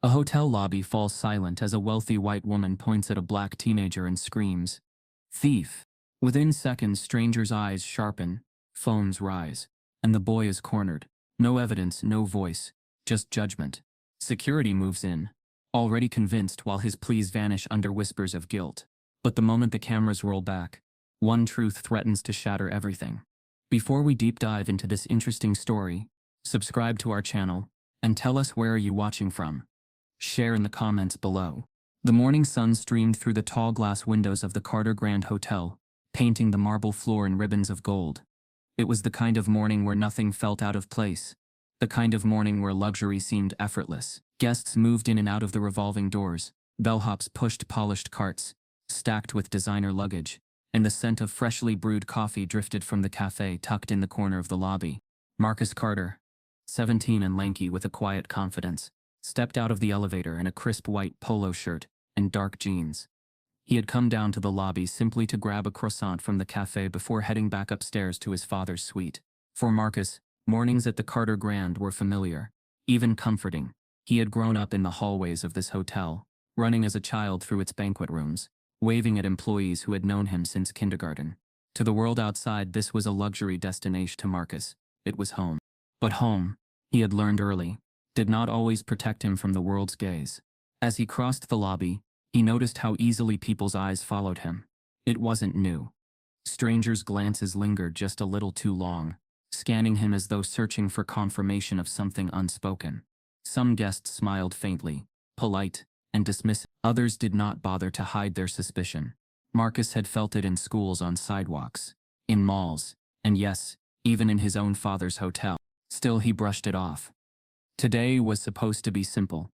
A hotel lobby falls silent as a wealthy white woman points at a black teenager and screams, "Thief!" Within seconds, strangers' eyes sharpen, phones rise, and the boy is cornered. No evidence, no voice, just judgment. Security moves in, already convinced, while his pleas vanish under whispers of guilt. But the moment the cameras roll back, one truth threatens to shatter everything. Before we deep dive into this interesting story, subscribe to our channel, and tell us where are you watching from. Share in the comments below. The morning sun streamed through the tall glass windows of the Carter Grand Hotel, painting the marble floor in ribbons of gold. It was the kind of morning where nothing felt out of place, the kind of morning where luxury seemed effortless. Guests moved in and out of the revolving doors, bellhops pushed polished carts, stacked with designer luggage, and the scent of freshly brewed coffee drifted from the cafe tucked in the corner of the lobby. Marcus Carter, 17 and lanky with a quiet confidence, stepped out of the elevator in a crisp white polo shirt and dark jeans. He had come down to the lobby simply to grab a croissant from the cafe before heading back upstairs to his father's suite. For Marcus, mornings at the Carter Grand were familiar, even comforting. He had grown up in the hallways of this hotel, running as a child through its banquet rooms, waving at employees who had known him since kindergarten. To the world outside, this was a luxury destination. To Marcus, it was home. But home, he had learned early, did not always protect him from the world's gaze. As he crossed the lobby, he noticed how easily people's eyes followed him. It wasn't new. Strangers' glances lingered just a little too long, scanning him as though searching for confirmation of something unspoken. Some guests smiled faintly, polite and dismissive. Others did not bother to hide their suspicion. Marcus had felt it in schools, on sidewalks, in malls, and yes, even in his own father's hotel. Still, he brushed it off. Today was supposed to be simple.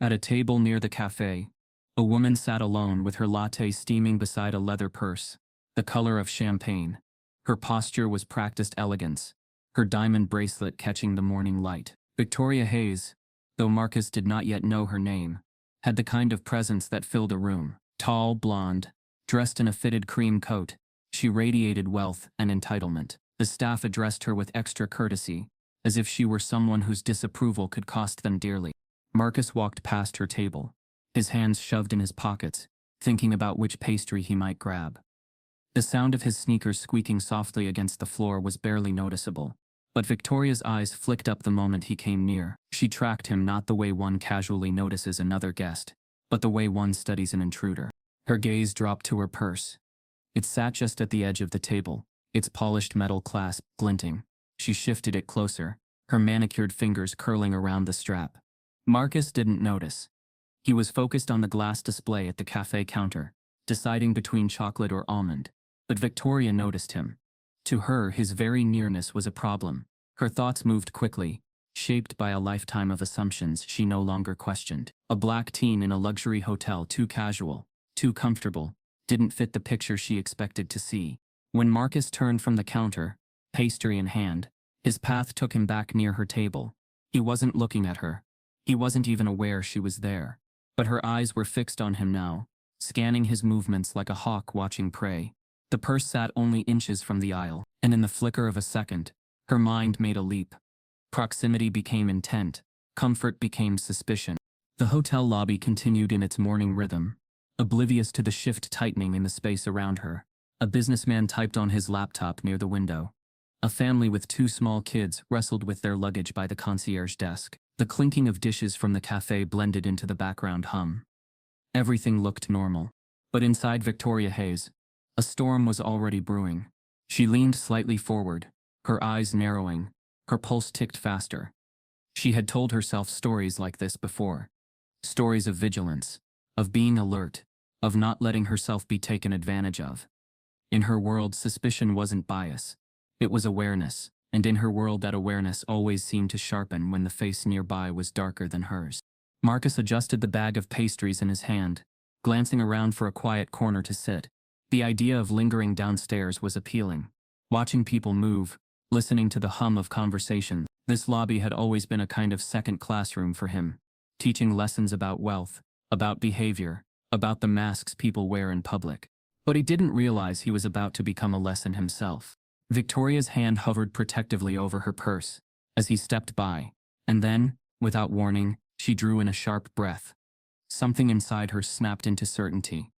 At a table near the cafe, a woman sat alone with her latte steaming beside a leather purse, the color of champagne. Her posture was practiced elegance, her diamond bracelet catching the morning light. Victoria Hayes, though Marcus did not yet know her name, had the kind of presence that filled a room. Tall, blonde, dressed in a fitted cream coat, she radiated wealth and entitlement. The staff addressed her with extra courtesy, as if she were someone whose disapproval could cost them dearly. Marcus walked past her table, his hands shoved in his pockets, thinking about which pastry he might grab. The sound of his sneakers squeaking softly against the floor was barely noticeable, but Victoria's eyes flicked up the moment he came near. She tracked him, not the way one casually notices another guest, but the way one studies an intruder. Her gaze dropped to her purse. It sat just at the edge of the table, its polished metal clasp glinting. She shifted it closer, her manicured fingers curling around the strap. Marcus didn't notice. He was focused on the glass display at the cafe counter, deciding between chocolate or almond. But Victoria noticed him. To her, his very nearness was a problem. Her thoughts moved quickly, shaped by a lifetime of assumptions she no longer questioned. A black teen in a luxury hotel, too casual, too comfortable, didn't fit the picture she expected to see. When Marcus turned from the counter, pastry in hand, his path took him back near her table. He wasn't looking at her. He wasn't even aware she was there. But her eyes were fixed on him now, scanning his movements like a hawk watching prey. The purse sat only inches from the aisle, and in the flicker of a second, her mind made a leap. Proximity became intent, comfort became suspicion. The hotel lobby continued in its morning rhythm, oblivious to the shift tightening in the space around her. A businessman typed on his laptop near the window. A family with 2 small kids wrestled with their luggage by the concierge desk. The clinking of dishes from the cafe blended into the background hum. Everything looked normal. But inside Victoria Hayes, a storm was already brewing. She leaned slightly forward, her eyes narrowing, her pulse ticked faster. She had told herself stories like this before. Stories of vigilance, of being alert, of not letting herself be taken advantage of. In her world, suspicion wasn't bias. It was awareness, and in her world that awareness always seemed to sharpen when the face nearby was darker than hers. Marcus adjusted the bag of pastries in his hand, glancing around for a quiet corner to sit. The idea of lingering downstairs was appealing. Watching people move, listening to the hum of conversation, this lobby had always been a kind of second classroom for him, teaching lessons about wealth, about behavior, about the masks people wear in public. But he didn't realize he was about to become a lesson himself. Victoria's hand hovered protectively over her purse as he stepped by, and then, without warning, She drew in a sharp breath. Something inside her snapped into certainty.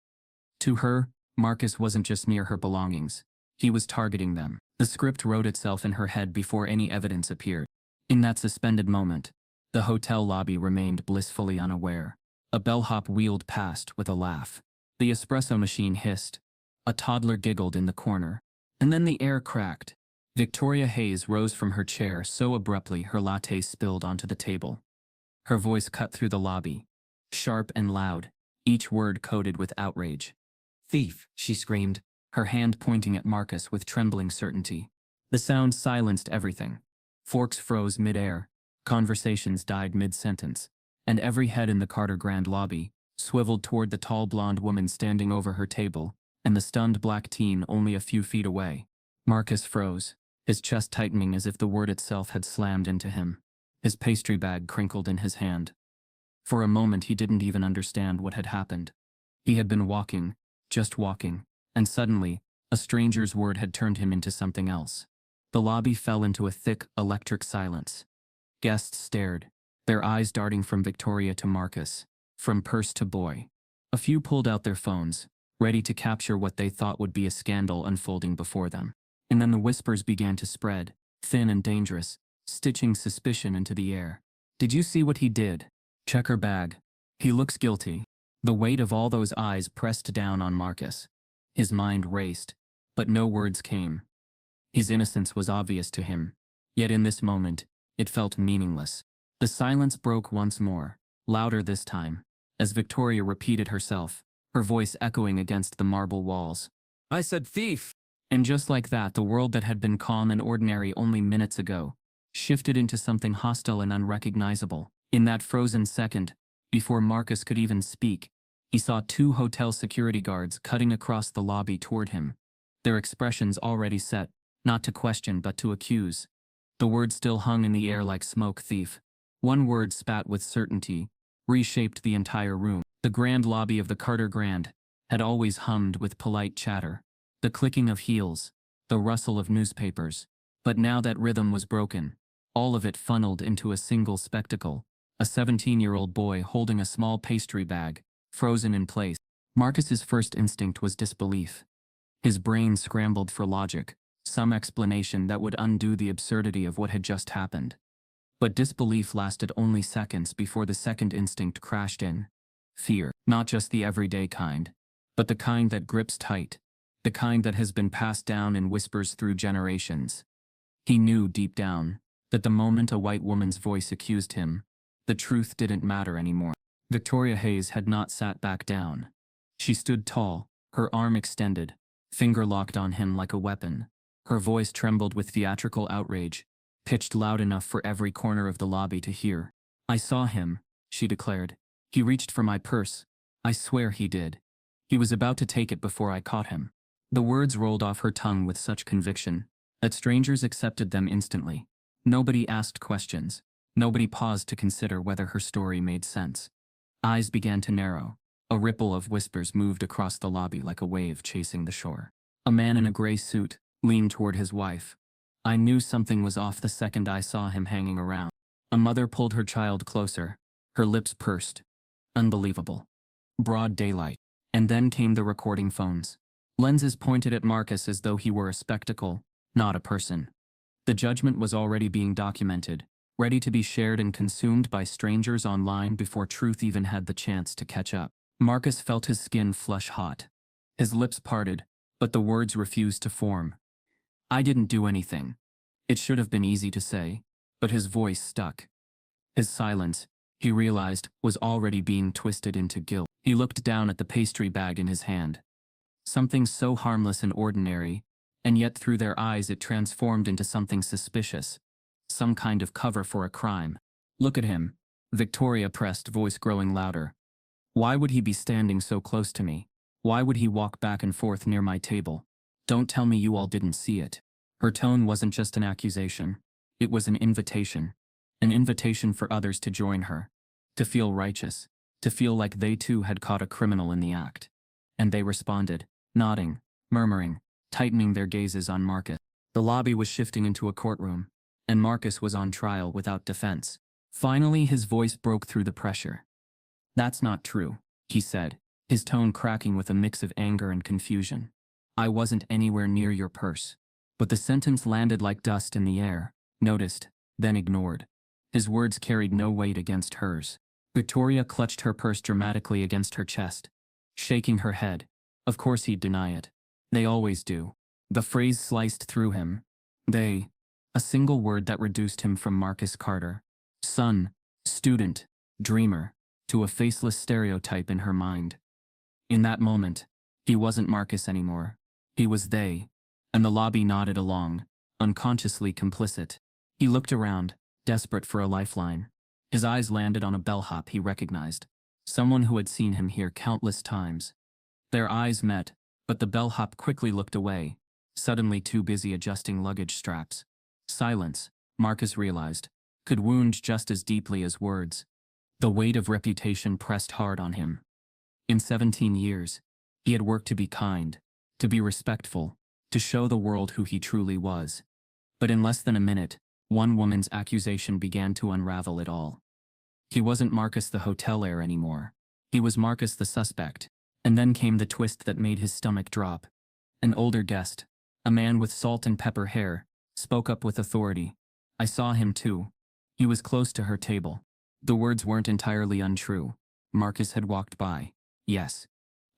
To her, Marcus wasn't just near her belongings. He was targeting them. The script wrote itself in her head before any evidence appeared. In that suspended moment, the hotel lobby remained blissfully unaware. A bellhop wheeled past with a laugh. The espresso machine hissed. A toddler giggled in the corner. And then the air cracked. Victoria Hayes rose from her chair so abruptly her latte spilled onto the table. Her voice cut through the lobby, sharp and loud, each word coated with outrage. "Thief!" she screamed, her hand pointing at Marcus with trembling certainty. The sound silenced everything. Forks froze mid-air, conversations died mid-sentence, and every head in the Carter Grand lobby swiveled toward the tall blonde woman standing over her table, and the stunned black teen only a few feet away. Marcus froze, his chest tightening as if the word itself had slammed into him. His pastry bag crinkled in his hand. For a moment he didn't even understand what had happened. He had been walking, just walking, and suddenly, a stranger's word had turned him into something else. The lobby fell into a thick, electric silence. Guests stared, their eyes darting from Victoria to Marcus, from purse to boy. A few pulled out their phones, ready to capture what they thought would be a scandal unfolding before them. And then the whispers began to spread, thin and dangerous, stitching suspicion into the air. "Did you see what he did? Check her bag. He looks guilty." The weight of all those eyes pressed down on Marcus. His mind raced, but no words came. His innocence was obvious to him, yet in this moment, it felt meaningless. The silence broke once more, louder this time, as Victoria repeated herself, her voice echoing against the marble walls. "I said thief!" And just like that, the world that had been calm and ordinary only minutes ago shifted into something hostile and unrecognizable. In that frozen second, before Marcus could even speak, he saw two hotel security guards cutting across the lobby toward him, their expressions already set, not to question but to accuse. The word still hung in the air like smoke. Thief. One word spat with certainty, reshaped the entire room. The grand lobby of the Carter Grand had always hummed with polite chatter, the clicking of heels, the rustle of newspapers. But now that rhythm was broken, all of it funneled into a single spectacle, a 17-year-old boy holding a small pastry bag, frozen in place. Marcus's first instinct was disbelief. His brain scrambled for logic, some explanation that would undo the absurdity of what had just happened. But disbelief lasted only seconds before the second instinct crashed in. Fear, not just the everyday kind, but the kind that grips tight, the kind that has been passed down in whispers through generations. He knew deep down that the moment a white woman's voice accused him, the truth didn't matter anymore. Victoria Hayes had not sat back down. She stood tall, her arm extended, finger locked on him like a weapon. Her voice trembled with theatrical outrage, pitched loud enough for every corner of the lobby to hear. "I saw him," she declared. "He reached for my purse. I swear he did. He was about to take it before I caught him." The words rolled off her tongue with such conviction that strangers accepted them instantly. Nobody asked questions. Nobody paused to consider whether her story made sense. Eyes began to narrow. A ripple of whispers moved across the lobby like a wave chasing the shore. A man in a gray suit leaned toward his wife. "I knew something was off the second I saw him hanging around." A mother pulled her child closer, her lips pursed. Unbelievable. Broad daylight. And then came the recording phones. Lenses pointed at Marcus as though he were a spectacle, not a person. The judgment was already being documented, ready to be shared and consumed by strangers online before truth even had the chance to catch up. Marcus felt his skin flush hot. His lips parted, but the words refused to form. "I didn't do anything." It should have been easy to say, but his voice stuck. His silence, he realized, was already being twisted into guilt. He looked down at the pastry bag in his hand. Something so harmless and ordinary, and yet through their eyes it transformed into something suspicious. Some kind of cover for a crime. "Look at him," Victoria pressed, voice growing louder. "Why would he be standing so close to me? Why would he walk back and forth near my table? Don't tell me you all didn't see it." Her tone wasn't just an accusation. It was an invitation. An invitation for others to join her. To feel righteous. To feel like they too had caught a criminal in the act. And they responded, nodding, murmuring, tightening their gazes on Marcus. The lobby was shifting into a courtroom, and Marcus was on trial without defense. Finally, his voice broke through the pressure. "That's not true," he said, his tone cracking with a mix of anger and confusion. "I wasn't anywhere near your purse." But the sentence landed like dust in the air, noticed, then ignored. His words carried no weight against hers. Victoria clutched her purse dramatically against her chest, shaking her head. Of course he'd deny it. They always do. The phrase sliced through him. They. A single word that reduced him from Marcus Carter, son, student, dreamer, to a faceless stereotype in her mind. In that moment, he wasn't Marcus anymore. He was they. And the lobby nodded along, unconsciously complicit. He looked around, desperate for a lifeline. His eyes landed on a bellhop he recognized, someone who had seen him here countless times. Their eyes met, but the bellhop quickly looked away, suddenly too busy adjusting luggage straps. Silence, Marcus realized, could wound just as deeply as words. The weight of reputation pressed hard on him. In 17 years, he had worked to be kind, to be respectful, to show the world who he truly was. But in less than a minute, one woman's accusation began to unravel it all. He wasn't Marcus the hotel heir anymore. He was Marcus the suspect. And then came the twist that made his stomach drop. An older guest, a man with salt and pepper hair, spoke up with authority. "I saw him too. He was close to her table." The words weren't entirely untrue. Marcus had walked by. Yes.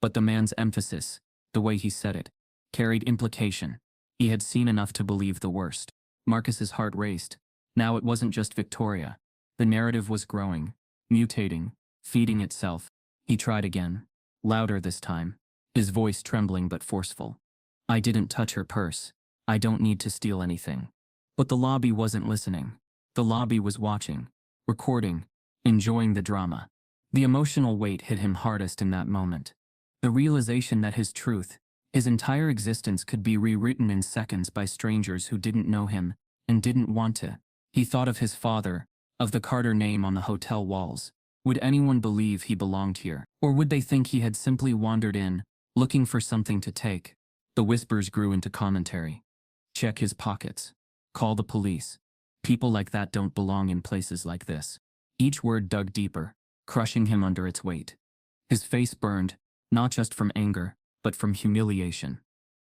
But the man's emphasis, the way he said it, carried implication. He had seen enough to believe the worst. Marcus's heart raced. Now it wasn't just Victoria. The narrative was growing, mutating, feeding itself. He tried again. Louder this time, his voice trembling but forceful. "I didn't touch her purse. I don't need to steal anything." But the lobby wasn't listening. The lobby was watching, recording, enjoying the drama. The emotional weight hit him hardest in that moment. The realization that his truth, his entire existence could be rewritten in seconds by strangers who didn't know him and didn't want to. He thought of his father, of the Carter name on the hotel walls. Would anyone believe he belonged here? Or would they think he had simply wandered in, looking for something to take? The whispers grew into commentary. Check his pockets. Call the police. People like that don't belong in places like this. Each word dug deeper, crushing him under its weight. His face burned, not just from anger, but from humiliation.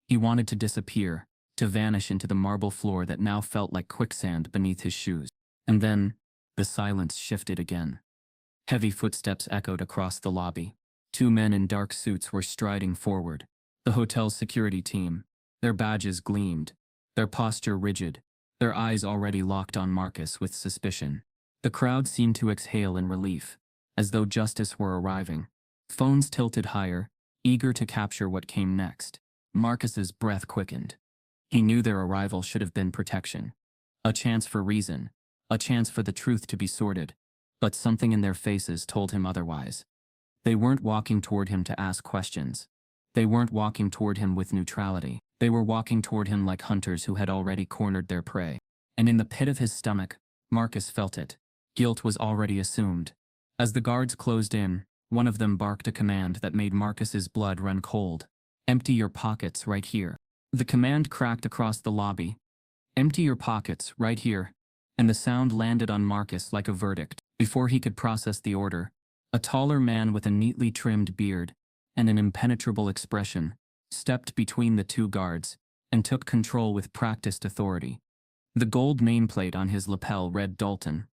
He wanted to disappear, to vanish into the marble floor that now felt like quicksand beneath his shoes. And then, the silence shifted again. Heavy footsteps echoed across the lobby. Two men in dark suits were striding forward. The hotel's security team. Their badges gleamed, their posture rigid, their eyes already locked on Marcus with suspicion. The crowd seemed to exhale in relief, as though justice were arriving. Phones tilted higher, eager to capture what came next. Marcus's breath quickened. He knew their arrival should have been protection. A chance for reason, a chance for the truth to be sorted. But something in their faces told him otherwise. They weren't walking toward him to ask questions. They weren't walking toward him with neutrality. They were walking toward him like hunters who had already cornered their prey. And in the pit of his stomach, Marcus felt it. Guilt was already assumed. As the guards closed in, one of them barked a command that made Marcus's blood run cold. "Empty your pockets right here." The command cracked across the lobby. "Empty your pockets right here." And the sound landed on Marcus like a verdict. Before he could process the order, a taller man with a neatly trimmed beard and an impenetrable expression stepped between the two guards and took control with practiced authority. The gold nameplate on his lapel read Dalton.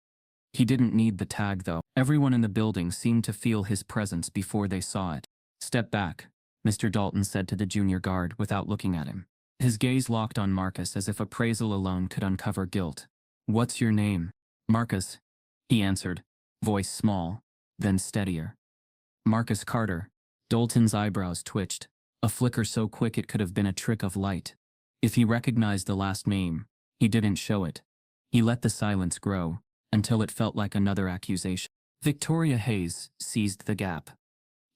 He didn't need the tag though. Everyone in the building seemed to feel his presence before they saw it. "Step back," Mr. Dalton said to the junior guard without looking at him. His gaze locked on Marcus as if appraisal alone could uncover guilt. "What's your name?" "Marcus," he answered, voice small, then steadier. "Marcus Carter." Dalton's eyebrows twitched, a flicker so quick it could have been a trick of light. If he recognized the last name, he didn't show it. He let the silence grow, until it felt like another accusation. Victoria Hayes seized the gap.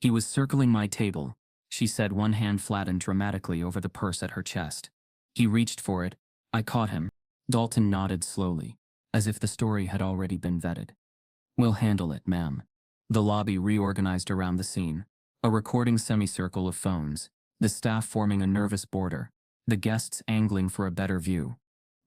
"He was circling my table," she said, one hand flattened dramatically over the purse at her chest. "He reached for it. I caught him." Dalton nodded slowly, as if the story had already been vetted. "We'll handle it, ma'am." The lobby reorganized around the scene, a recording semicircle of phones, the staff forming a nervous border, the guests angling for a better view.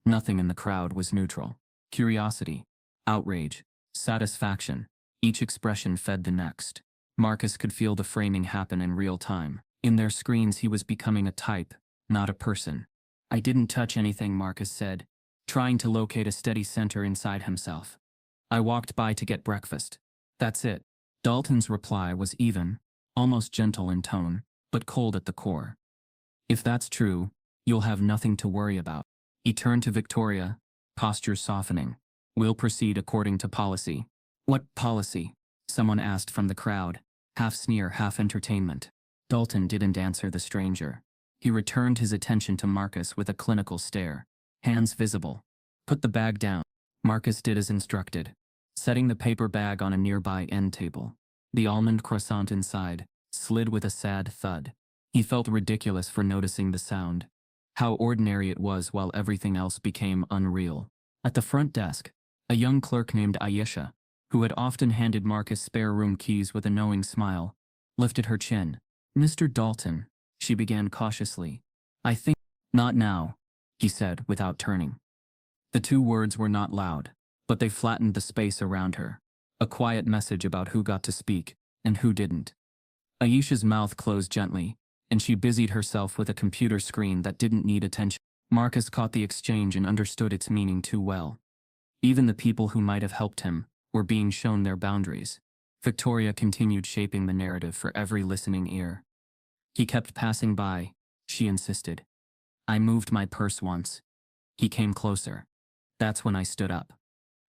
Nothing in the crowd was neutral. Curiosity, outrage, satisfaction. Each expression fed the next. Marcus could feel the framing happen in real time. In their screens he was becoming a type, not a person. I didn't touch anything, Marcus said, trying to locate a steady center inside himself. I walked by to get breakfast. That's it. Dalton's reply was even, almost gentle in tone, but cold at the core. If that's true, you'll have nothing to worry about. He turned to Victoria, posture softening. We'll proceed according to policy. What policy? Someone asked from the crowd, half sneer, half entertainment. Dalton didn't answer the stranger. He returned his attention to Marcus with a clinical stare, hands visible. Put the bag down. Marcus did as instructed, setting the paper bag on a nearby end table. The almond croissant inside slid with a sad thud. He felt ridiculous for noticing the sound. How ordinary it was while everything else became unreal. At the front desk, a young clerk named Ayesha, who had often handed Marcus spare room keys with a knowing smile, lifted her chin. Mr. Dalton, she began cautiously. I think, not now, he said without turning. The two words were not loud, but they flattened the space around her. A quiet message about who got to speak and who didn't. Ayesha's mouth closed gently, and she busied herself with a computer screen that didn't need attention. Marcus caught the exchange and understood its meaning too well. Even the people who might have helped him were being shown their boundaries. Victoria continued shaping the narrative for every listening ear. He kept passing by, she insisted. I moved my purse once. He came closer. That's when I stood up.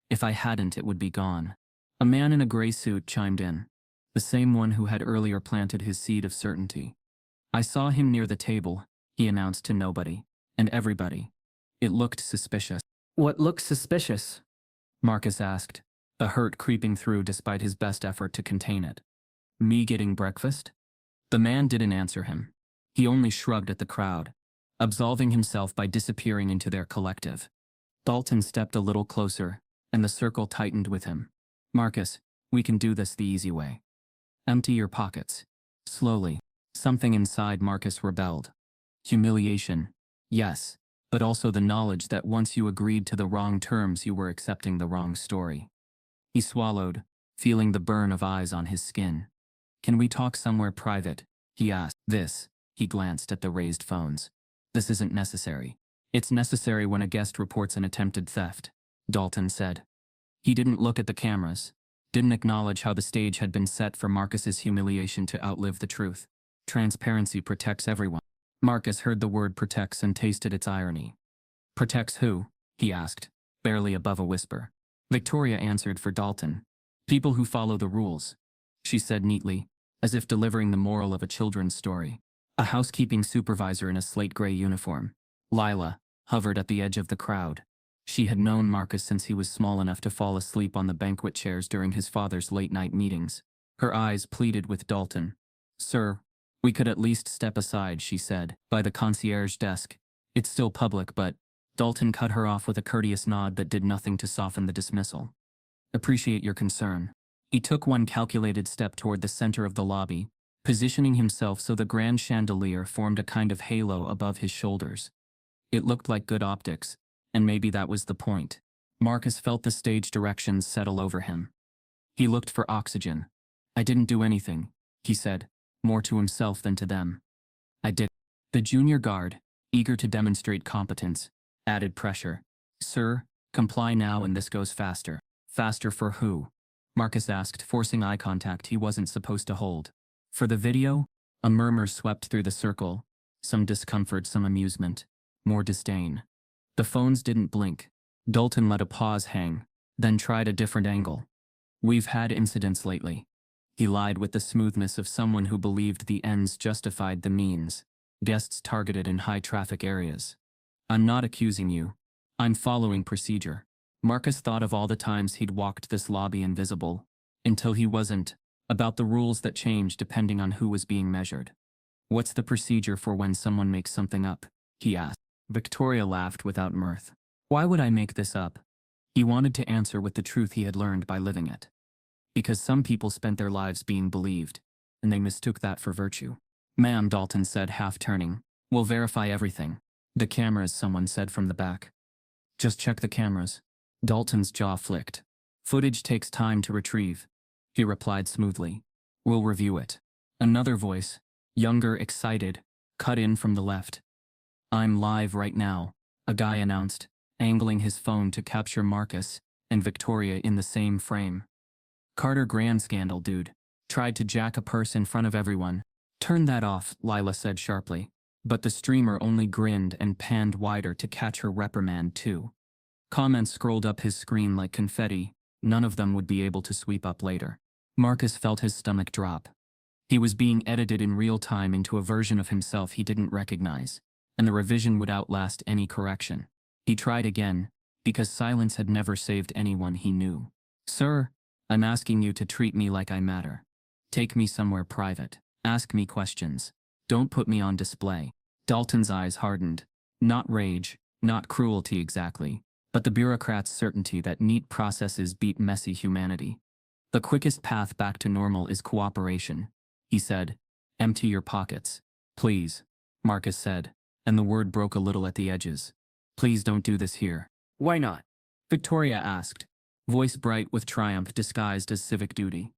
If I hadn't, it would be gone. A man in a gray suit chimed in, the same one who had earlier planted his seed of certainty. I saw him near the table, he announced to nobody, and everybody. It looked suspicious. What looks suspicious? Marcus asked, the hurt creeping through despite his best effort to contain it. Me getting breakfast? The man didn't answer him. He only shrugged at the crowd, absolving himself by disappearing into their collective. Dalton stepped a little closer, and the circle tightened with him. Marcus, we can do this the easy way. Empty your pockets. Slowly. Something inside Marcus rebelled. Humiliation, yes, but also the knowledge that once you agreed to the wrong terms you were accepting the wrong story. He swallowed, feeling the burn of eyes on his skin. Can we talk somewhere private? He asked. He glanced at the raised phones. This isn't necessary. It's necessary when a guest reports an attempted theft, Dalton said. He didn't look at the cameras, didn't acknowledge how the stage had been set for Marcus's humiliation to outlive the truth. Transparency protects everyone. Marcus heard the word protects and tasted its irony. Protects who? He asked, barely above a whisper. Victoria answered for Dalton. People who follow the rules, she said neatly, as if delivering the moral of a children's story. A housekeeping supervisor in a slate gray uniform, Lila, hovered at the edge of the crowd. She had known Marcus since he was small enough to fall asleep on the banquet chairs during his father's late-night meetings. Her eyes pleaded with Dalton. Sir, we could at least step aside, she said, by the concierge desk. It's still public, but Dalton cut her off with a courteous nod that did nothing to soften the dismissal. Appreciate your concern. He took one calculated step toward the center of the lobby, positioning himself so the grand chandelier formed a kind of halo above his shoulders. It looked like good optics, and maybe that was the point. Marcus felt the stage directions settle over him. He looked for oxygen. I didn't do anything, he said, more to himself than to them. I did. The junior guard, eager to demonstrate competence, added pressure. Sir, comply now and this goes faster. Faster for who? Marcus asked, forcing eye contact he wasn't supposed to hold. For the video? A murmur swept through the circle, some discomfort, some amusement, more disdain. The phones didn't blink. Dalton let a pause hang, then tried a different angle. We've had incidents lately. He lied with the smoothness of someone who believed the ends justified the means. Guests targeted in high-traffic areas. I'm not accusing you. I'm following procedure. Marcus thought of all the times he'd walked this lobby invisible, until he wasn't, about the rules that change depending on who was being measured. What's the procedure for when someone makes something up? He asked. Victoria laughed without mirth. Why would I make this up? He wanted to answer with the truth he had learned by living it. Because some people spent their lives being believed, and they mistook that for virtue. Ma'am, Dalton said, half turning. We'll verify everything. The cameras, someone said from the back. Just check the cameras. Dalton's jaw flicked. Footage takes time to retrieve, he replied smoothly. We'll review it. Another voice, younger, excited, cut in from the left. I'm live right now, a guy announced, angling his phone to capture Marcus and Victoria in the same frame. Carter grand scandal, dude. Tried to jack a purse in front of everyone. Turn that off, Lila said sharply. But the streamer only grinned and panned wider to catch her reprimand too. Comments scrolled up his screen like confetti, none of them would be able to sweep up later. Marcus felt his stomach drop. He was being edited in real time into a version of himself he didn't recognize, and the revision would outlast any correction. He tried again, because silence had never saved anyone he knew. Sir, I'm asking you to treat me like I matter. Take me somewhere private. Ask me questions. Don't put me on display. Dalton's eyes hardened. Not rage, not cruelty exactly, but the bureaucrat's certainty that neat processes beat messy humanity. The quickest path back to normal is cooperation, he said. Empty your pockets. Please, Marcus said, and the word broke a little at the edges. Please don't do this here. Why not? Victoria asked, voice bright with triumph disguised as civic duty.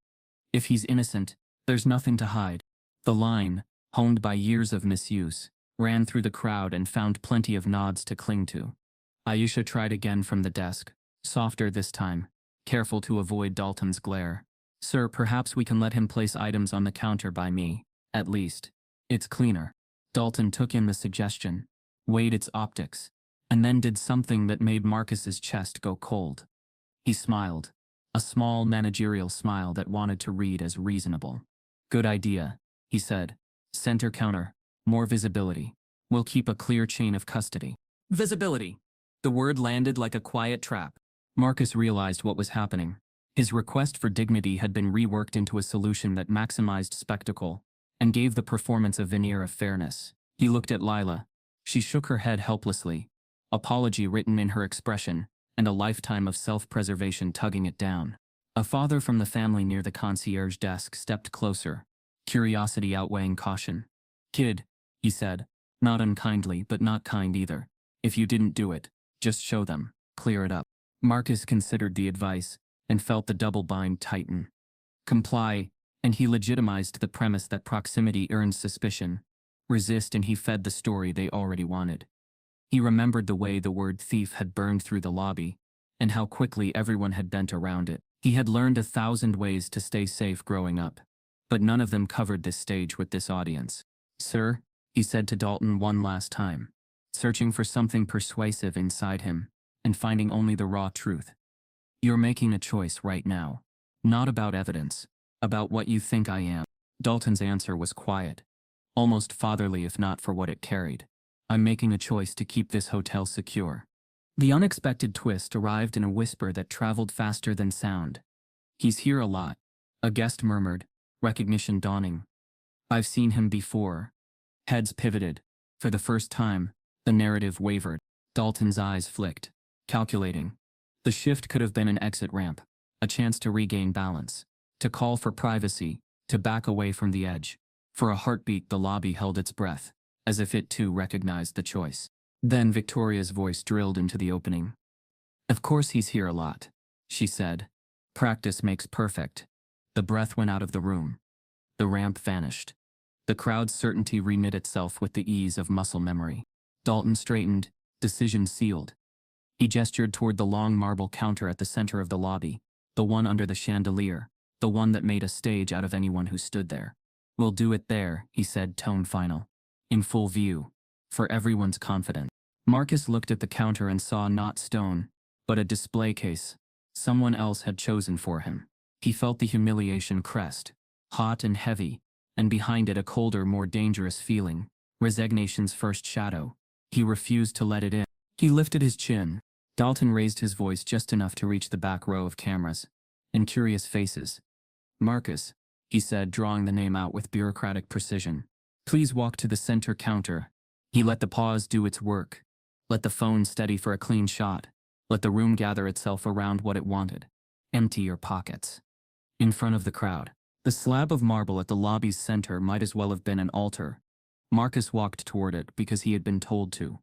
If he's innocent, there's nothing to hide. The line, honed by years of misuse, ran through the crowd and found plenty of nods to cling to. Ayesha tried again from the desk, softer this time, careful to avoid Dalton's glare. Sir, perhaps we can let him place items on the counter by me, at least. It's cleaner. Dalton took in the suggestion, weighed its optics, and then did something that made Marcus's chest go cold. He smiled, a small managerial smile that wanted to read as reasonable. Good idea, he said. Center counter, more visibility. We'll keep a clear chain of custody. Visibility. The word landed like a quiet trap. Marcus realized what was happening. His request for dignity had been reworked into a solution that maximized spectacle and gave the performance a veneer of fairness. He looked at Lila. She shook her head helplessly, apology written in her expression, and a lifetime of self-preservation tugging it down. A father from the family near the concierge desk stepped closer, curiosity outweighing caution. Kid, he said, not unkindly but not kind either. If you didn't do it, just show them, clear it up. Marcus considered the advice and felt the double bind tighten. Comply, and he legitimized the premise that proximity earns suspicion. Resist and he fed the story they already wanted. He remembered the way the word thief had burned through the lobby, and how quickly everyone had bent around it. He had learned 1,000 ways to stay safe growing up, but none of them covered this stage with this audience. Sir, he said to Dalton one last time, searching for something persuasive inside him, and finding only the raw truth. You're making a choice right now. Not about evidence, about what you think I am. Dalton's answer was quiet, almost fatherly if not for what it carried. I'm making a choice to keep this hotel secure. The unexpected twist arrived in a whisper that traveled faster than sound. He's here a lot, a guest murmured, recognition dawning. I've seen him before. Heads pivoted. For the first time, the narrative wavered. Dalton's eyes flicked, calculating. The shift could have been an exit ramp, a chance to regain balance, to call for privacy, to back away from the edge. For a heartbeat, the lobby held its breath, as if it too recognized the choice. Then Victoria's voice drilled into the opening. Of course he's here a lot, she said. Practice makes perfect. The breath went out of the room. The ramp vanished. The crowd's certainty reknit itself with the ease of muscle memory. Dalton straightened, decision sealed. He gestured toward the long marble counter at the center of the lobby, the one under the chandelier, the one that made a stage out of anyone who stood there. We'll do it there, he said, tone final. In full view. For everyone's confidence. Marcus looked at the counter and saw not stone, but a display case. Someone else had chosen for him. He felt the humiliation crest, hot and heavy, and behind it a colder, more dangerous feeling, resignation's first shadow. He refused to let it in. He lifted his chin. Dalton raised his voice just enough to reach the back row of cameras and curious faces. Marcus, he said, drawing the name out with bureaucratic precision. Please walk to the center counter. He let the pause do its work. Let the phone steady for a clean shot. Let the room gather itself around what it wanted. Empty your pockets. In front of the crowd. The slab of marble at the lobby's center might as well have been an altar. Marcus walked toward it because he had been told to.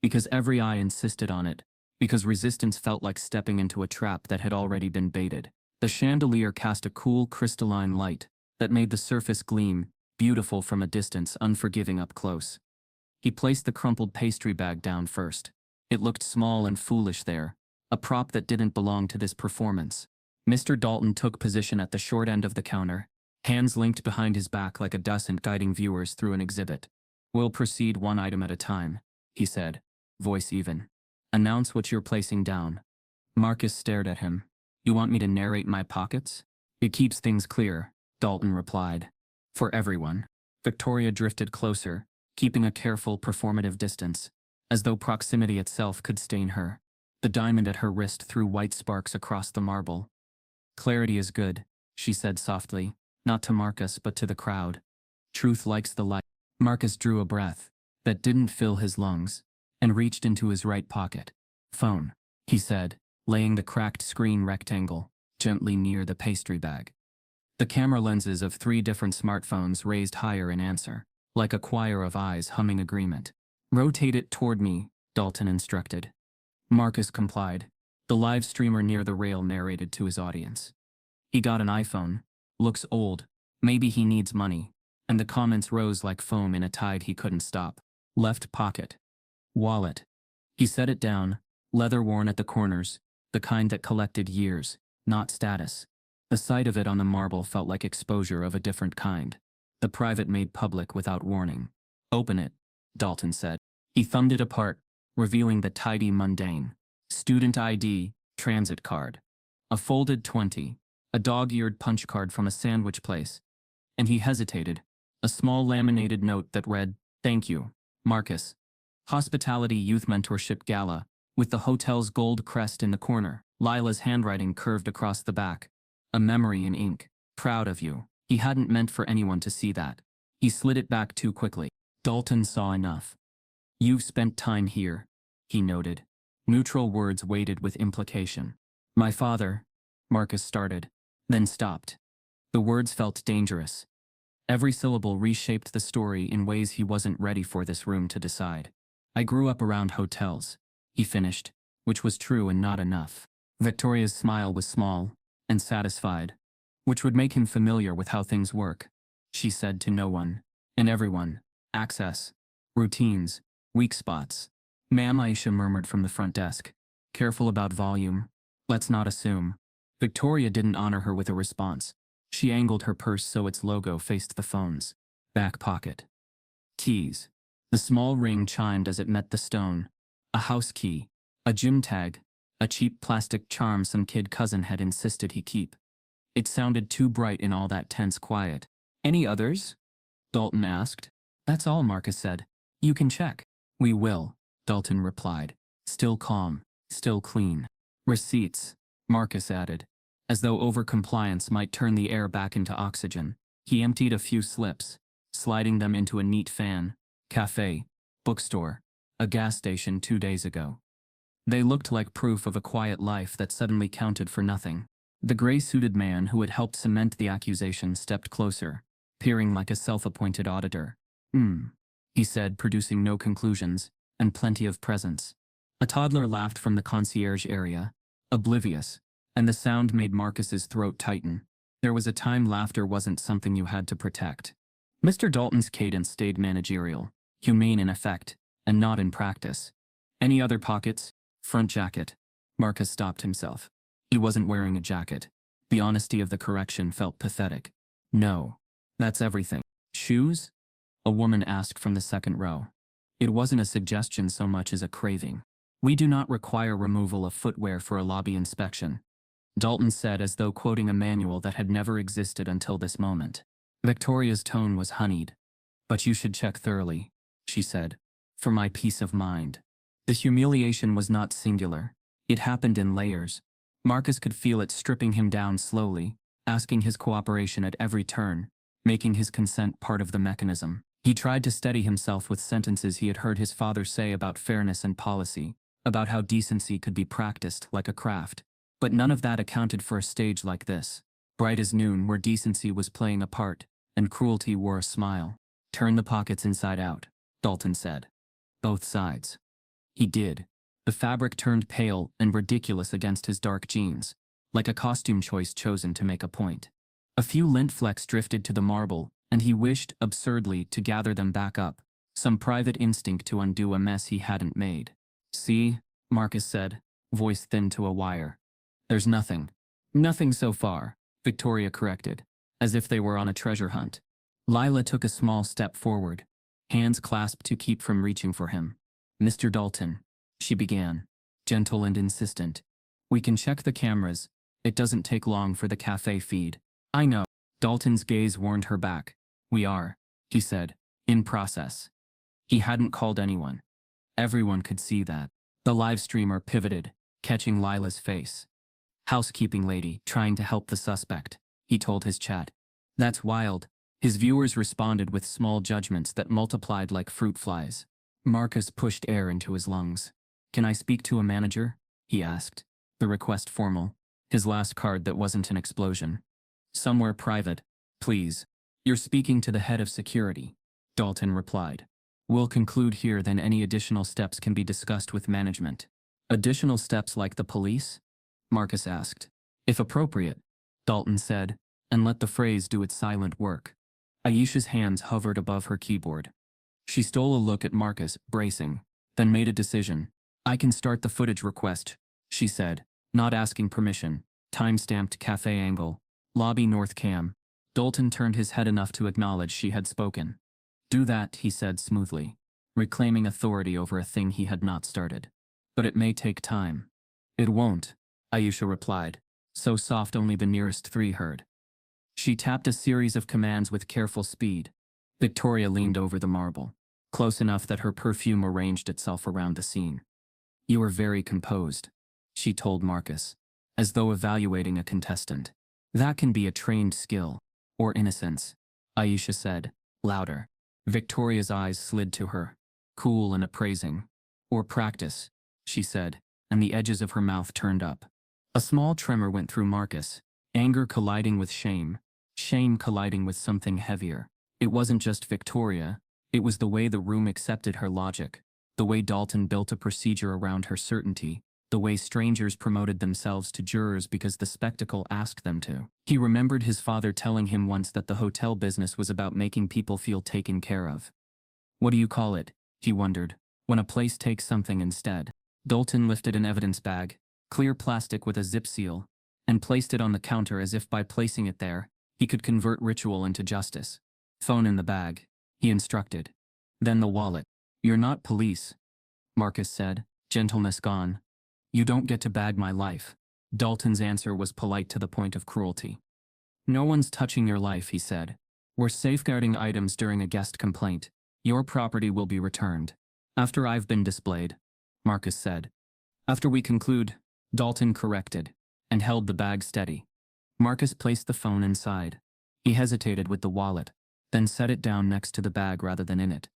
Because every eye insisted on it, because resistance felt like stepping into a trap that had already been baited. The chandelier cast a cool, crystalline light that made the surface gleam, beautiful from a distance, unforgiving up close. He placed the crumpled pastry bag down first. It looked small and foolish there, a prop that didn't belong to this performance. Mr. Dalton took position at the short end of the counter, hands linked behind his back like a docent guiding viewers through an exhibit. "We'll proceed one item at a time," he said, voice even. "Announce what you're placing down." Marcus stared at him. "You want me to narrate my pockets?" "It keeps things clear," Dalton replied. "For everyone." Victoria drifted closer, keeping a careful, performative distance, as though proximity itself could stain her. The diamond at her wrist threw white sparks across the marble. "Clarity is good," she said softly, not to Marcus but to the crowd. "Truth likes the light." Marcus drew a breath that didn't fill his lungs and reached into his right pocket. "Phone," he said, laying the cracked screen rectangle gently near the pastry bag. The camera lenses of 3 different smartphones raised higher in answer, like a choir of eyes humming agreement. "Rotate it toward me," Dalton instructed. Marcus complied. The live streamer near the rail narrated to his audience. "He got an iPhone. Looks old. Maybe he needs money." And the comments rose like foam in a tide he couldn't stop. "Left pocket. Wallet." He set it down, leather worn at the corners, the kind that collected years, not status. The sight of it on the marble felt like exposure of a different kind. The private made public without warning. "Open it," Dalton said. He thumbed it apart, revealing the tidy mundane. Student ID, transit card. A folded 20, a dog-eared punch card from a sandwich place. And he hesitated. A small laminated note that read, "Thank you, Marcus. Hospitality Youth Mentorship Gala," with the hotel's gold crest in the corner. Lila's handwriting curved across the back. "A memory in ink. Proud of you." He hadn't meant for anyone to see that. He slid it back too quickly. Dalton saw enough. "You've spent time here," he noted. Neutral words weighted with implication. "My father," Marcus started, then stopped. The words felt dangerous. Every syllable reshaped the story in ways he wasn't ready for this room to decide. "I grew up around hotels," he finished, which was true and not enough. Victoria's smile was small and satisfied, which would make him familiar with how things work. She said to no one, and everyone, "Access. Routines. Weak spots." "Ma'am," Aisha murmured from the front desk. "Careful about volume. Let's not assume." Victoria didn't honor her with a response. She angled her purse so its logo faced the phone's back pocket. Keys. The small ring chimed as it met the stone. A house key. A gym tag. A cheap plastic charm some kid cousin had insisted he keep. It sounded too bright in all that tense quiet. "Any others?" Dalton asked. "That's all," Marcus said. "You can check." "We will," Dalton replied. Still calm, still clean. "Receipts," Marcus added. As though overcompliance might turn the air back into oxygen, he emptied a few slips, sliding them into a neat fan. "Cafe, bookstore, a gas station 2 days ago." They looked like proof of a quiet life that suddenly counted for nothing. The gray-suited man who had helped cement the accusation stepped closer, peering like a self-appointed auditor. He said, producing no conclusions, and plenty of presence. A toddler laughed from the concierge area, oblivious, and the sound made Marcus's throat tighten. There was a time laughter wasn't something you had to protect. Mr. Dalton's cadence stayed managerial, humane in effect, and not in practice. "Any other pockets?" "Front jacket." Marcus stopped himself. He wasn't wearing a jacket. The honesty of the correction felt pathetic. "No. That's everything." "Shoes?" a woman asked from the second row. It wasn't a suggestion so much as a craving. "We do not require removal of footwear for a lobby inspection," Dalton said, as though quoting a manual that had never existed until this moment. Victoria's tone was honeyed. "But you should check thoroughly," she said, "for my peace of mind." The humiliation was not singular. It happened in layers. Marcus could feel it stripping him down slowly, asking his cooperation at every turn, making his consent part of the mechanism. He tried to steady himself with sentences he had heard his father say about fairness and policy, about how decency could be practiced like a craft. But none of that accounted for a stage like this, bright as noon, where decency was playing a part, and cruelty wore a smile. "Turn the pockets inside out," Dalton said. "Both sides." He did. The fabric turned pale and ridiculous against his dark jeans, like a costume choice chosen to make a point. A few lint flecks drifted to the marble, and he wished, absurdly, to gather them back up, some private instinct to undo a mess he hadn't made. "See?" Marcus said, voice thin to a wire. "There's nothing." "Nothing so far," Victoria corrected, as if they were on a treasure hunt. Lila took a small step forward, hands clasped to keep from reaching for him. "Mr. Dalton," she began, gentle and insistent. "We can check the cameras. It doesn't take long for the cafe feed." "I know." Dalton's gaze warned her back. "We are," he said, "in process." He hadn't called anyone. Everyone could see that. The live streamer pivoted, catching Lila's face. "Housekeeping lady trying to help the suspect," he told his chat. "That's wild." His viewers responded with small judgments that multiplied like fruit flies. Marcus pushed air into his lungs. "Can I speak to a manager?" he asked, the request formal, his last card that wasn't an explosion. "Somewhere private, please." "You're speaking to the head of security," Dalton replied. "We'll conclude here, then any additional steps can be discussed with management." "Additional steps like the police?" Marcus asked. "If appropriate," Dalton said, and let the phrase do its silent work. Aisha's hands hovered above her keyboard. She stole a look at Marcus, bracing, then made a decision. "I can start the footage request," she said, not asking permission. Time-stamped cafe angle. Lobby North Cam. Dalton turned his head enough to acknowledge she had spoken. "Do that," he said smoothly, reclaiming authority over a thing he had not started. "But it may take time." "It won't," Aisha replied, so soft only the nearest three heard. She tapped a series of commands with careful speed. Victoria leaned over the marble, close enough that her perfume arranged itself around the scene. "You are very composed," she told Marcus, as though evaluating a contestant. "That can be a trained skill. Or innocence," Aisha said, louder. Victoria's eyes slid to her, cool and appraising. "Or practice," she said, and the edges of her mouth turned up. A small tremor went through Marcus, anger colliding with shame colliding with something heavier. It wasn't just Victoria, it was the way the room accepted her logic, the way Dalton built a procedure around her certainty, the way strangers promoted themselves to jurors because the spectacle asked them to. He remembered his father telling him once that the hotel business was about making people feel taken care of. "What do you call it?" he wondered, "when a place takes something instead." Dalton lifted an evidence bag, clear plastic with a zip seal, and placed it on the counter as if by placing it there, he could convert ritual into justice. "Phone in the bag," he instructed. "Then the wallet." "You're not police," Marcus said, gentleness gone. "You don't get to bag my life." Dalton's answer was polite to the point of cruelty. "No one's touching your life," he said. "We're safeguarding items during a guest complaint. Your property will be returned. After I've been displayed," Marcus said. "After we conclude," Dalton corrected, and held the bag steady. Marcus placed the phone inside. He hesitated with the wallet, then set it down next to the bag rather than in it.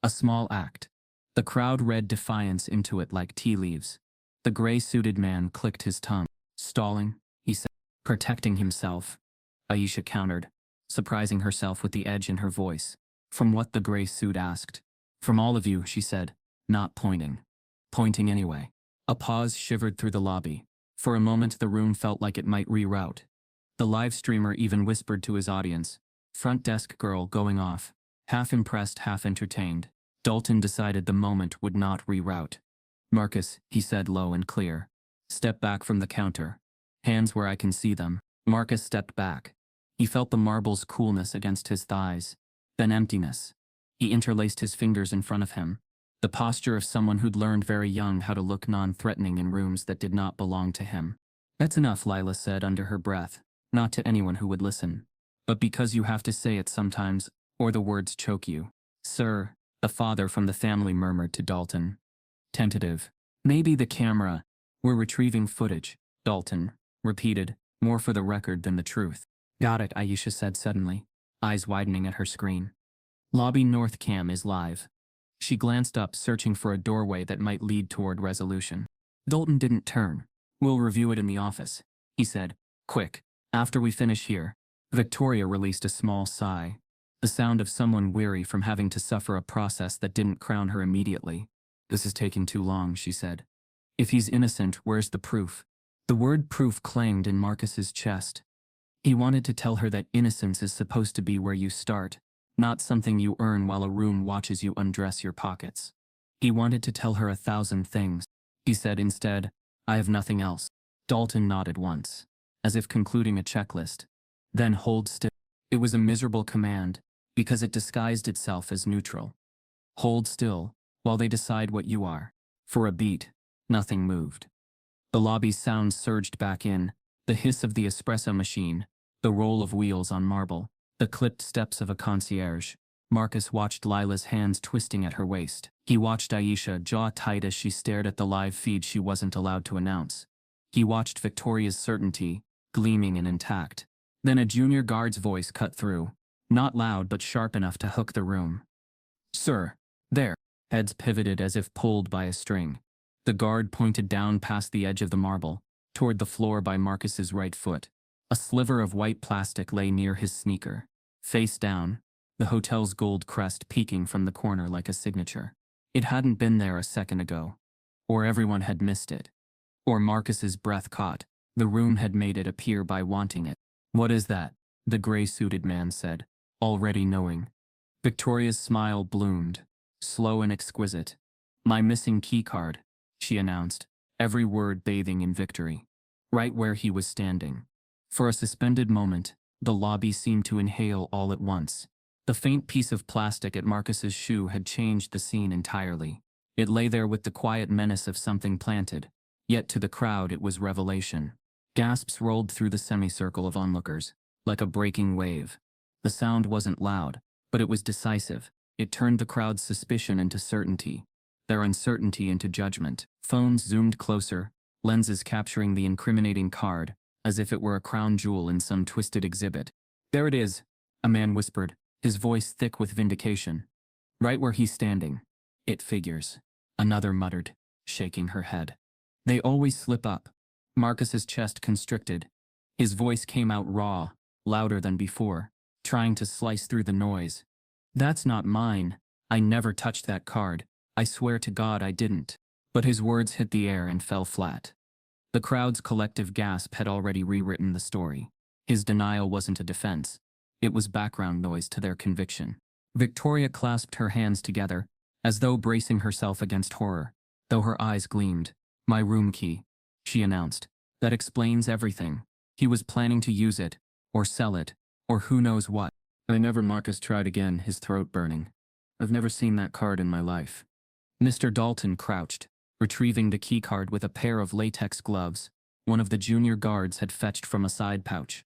A small act. The crowd read defiance into it like tea leaves. The gray-suited man clicked his tongue. "Stalling," he said. "Protecting himself," Aisha countered, surprising herself with the edge in her voice. "From what?" the gray suit asked. "From all of you," she said, not pointing. "Pointing anyway." A pause shivered through the lobby. For a moment the room felt like it might reroute. The live streamer even whispered to his audience, "Front desk girl going off." Half impressed, half entertained, Dalton decided the moment would not reroute. "Marcus," he said low and clear. "Step back from the counter. Hands where I can see them." Marcus stepped back. He felt the marble's coolness against his thighs, then emptiness. He interlaced his fingers in front of him, the posture of someone who'd learned very young how to look non-threatening in rooms that did not belong to him. "That's enough," Lila said under her breath, not to anyone who would listen, but because you have to say it sometimes, or the words choke you. "Sir," the father from the family murmured to Dalton. Tentative. "Maybe the camera." "We're retrieving footage," Dalton repeated, more for the record than the truth. "Got it," Aisha said suddenly, eyes widening at her screen. "Lobby North Cam is live." She glanced up, searching for a doorway that might lead toward resolution. Dalton didn't turn. "We'll review it in the office," he said. "Quick. After we finish here." Victoria released a small sigh, the sound of someone weary from having to suffer a process that didn't crown her immediately. "This is taking too long," she said. If he's innocent, where's the proof? The word proof clanged in Marcus's chest. He wanted to tell her that innocence is supposed to be where you start, not something you earn while a room watches you undress your pockets. He wanted to tell her 1,000 things. He said instead, I have nothing else. Dalton nodded once, as if concluding a checklist. Then hold still. It was a miserable command, because it disguised itself as neutral. Hold still, while they decide what you are. For a beat, nothing moved. The lobby's sound surged back in, the hiss of the espresso machine, the roll of wheels on marble, the clipped steps of a concierge. Marcus watched Lila's hands twisting at her waist. He watched Aisha jaw tight as she stared at the live feed she wasn't allowed to announce. He watched Victoria's certainty, gleaming and intact. Then a junior guard's voice cut through, not loud but sharp enough to hook the room. Sir, there. Heads pivoted as if pulled by a string. The guard pointed down past the edge of the marble, toward the floor by Marcus's right foot. A sliver of white plastic lay near his sneaker. Face down, the hotel's gold crest peeking from the corner like a signature. It hadn't been there a second ago. Or everyone had missed it. Or Marcus's breath caught. The room had made it appear by wanting it. What is that? The gray-suited man said, already knowing. Victoria's smile bloomed, slow and exquisite. My missing keycard, she announced, every word bathing in victory. Right where he was standing. For a suspended moment, the lobby seemed to inhale all at once. The faint piece of plastic at Marcus's shoe had changed the scene entirely. It lay there with the quiet menace of something planted, yet to the crowd it was revelation. Gasps rolled through the semicircle of onlookers, like a breaking wave. The sound wasn't loud, but it was decisive. It turned the crowd's suspicion into certainty, their uncertainty into judgment. Phones zoomed closer, lenses capturing the incriminating card, as if it were a crown jewel in some twisted exhibit. There it is, a man whispered, his voice thick with vindication. Right where he's standing. It figures. Another muttered, shaking her head. They always slip up. Marcus's chest constricted. His voice came out raw, louder than before, trying to slice through the noise. That's not mine. I never touched that card. I swear to God I didn't. But his words hit the air and fell flat. The crowd's collective gasp had already rewritten the story. His denial wasn't a defense. It was background noise to their conviction. Victoria clasped her hands together, as though bracing herself against horror, though her eyes gleamed. My room key, she announced. That explains everything. He was planning to use it, or sell it, or who knows what. Marcus tried again, his throat burning. I've never seen that card in my life. Mr. Dalton crouched, retrieving the keycard with a pair of latex gloves one of the junior guards had fetched from a side pouch.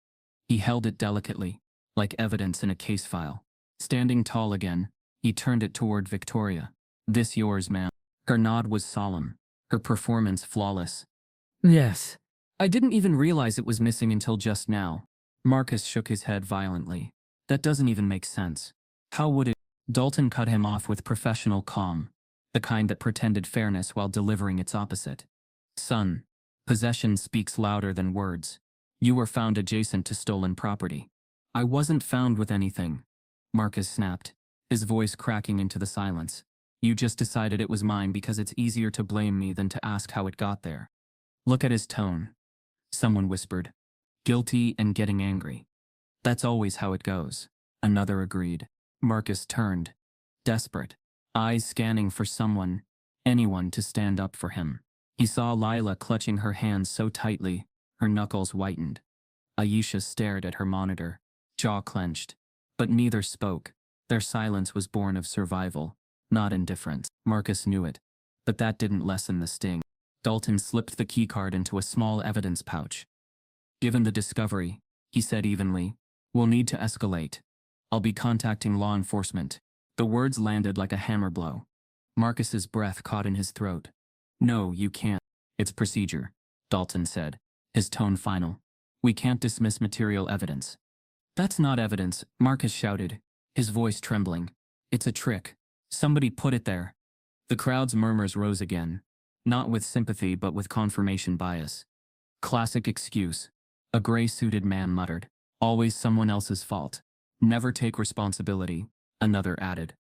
He held it delicately, like evidence in a case file. Standing tall again, he turned it toward Victoria. This yours, ma'am. Her nod was solemn, her performance flawless. Yes. I didn't even realize it was missing until just now. Marcus shook his head violently. That doesn't even make sense. How would it? Dalton cut him off with professional calm, the kind that pretended fairness while delivering its opposite. Son, possession speaks louder than words. You were found adjacent to stolen property. I wasn't found with anything, Marcus snapped, his voice cracking into the silence. You just decided it was mine because it's easier to blame me than to ask how it got there. Look at his tone. Someone whispered. Guilty and getting angry. That's always how it goes. Another agreed. Marcus turned, desperate, eyes scanning for someone, anyone to stand up for him. He saw Lila clutching her hands so tightly, her knuckles whitened. Aisha stared at her monitor, jaw clenched. But neither spoke. Their silence was born of survival, not indifference. Marcus knew it, but that didn't lessen the sting. Dalton slipped the keycard into a small evidence pouch. Given the discovery, he said evenly, we'll need to escalate. I'll be contacting law enforcement. The words landed like a hammer blow. Marcus's breath caught in his throat. No, you can't. It's procedure, Dalton said, his tone final. We can't dismiss material evidence. That's not evidence, Marcus shouted, his voice trembling. It's a trick. Somebody put it there. The crowd's murmurs rose again, not with sympathy but with confirmation bias. Classic excuse, a gray-suited man muttered. Always someone else's fault. Never take responsibility, another added.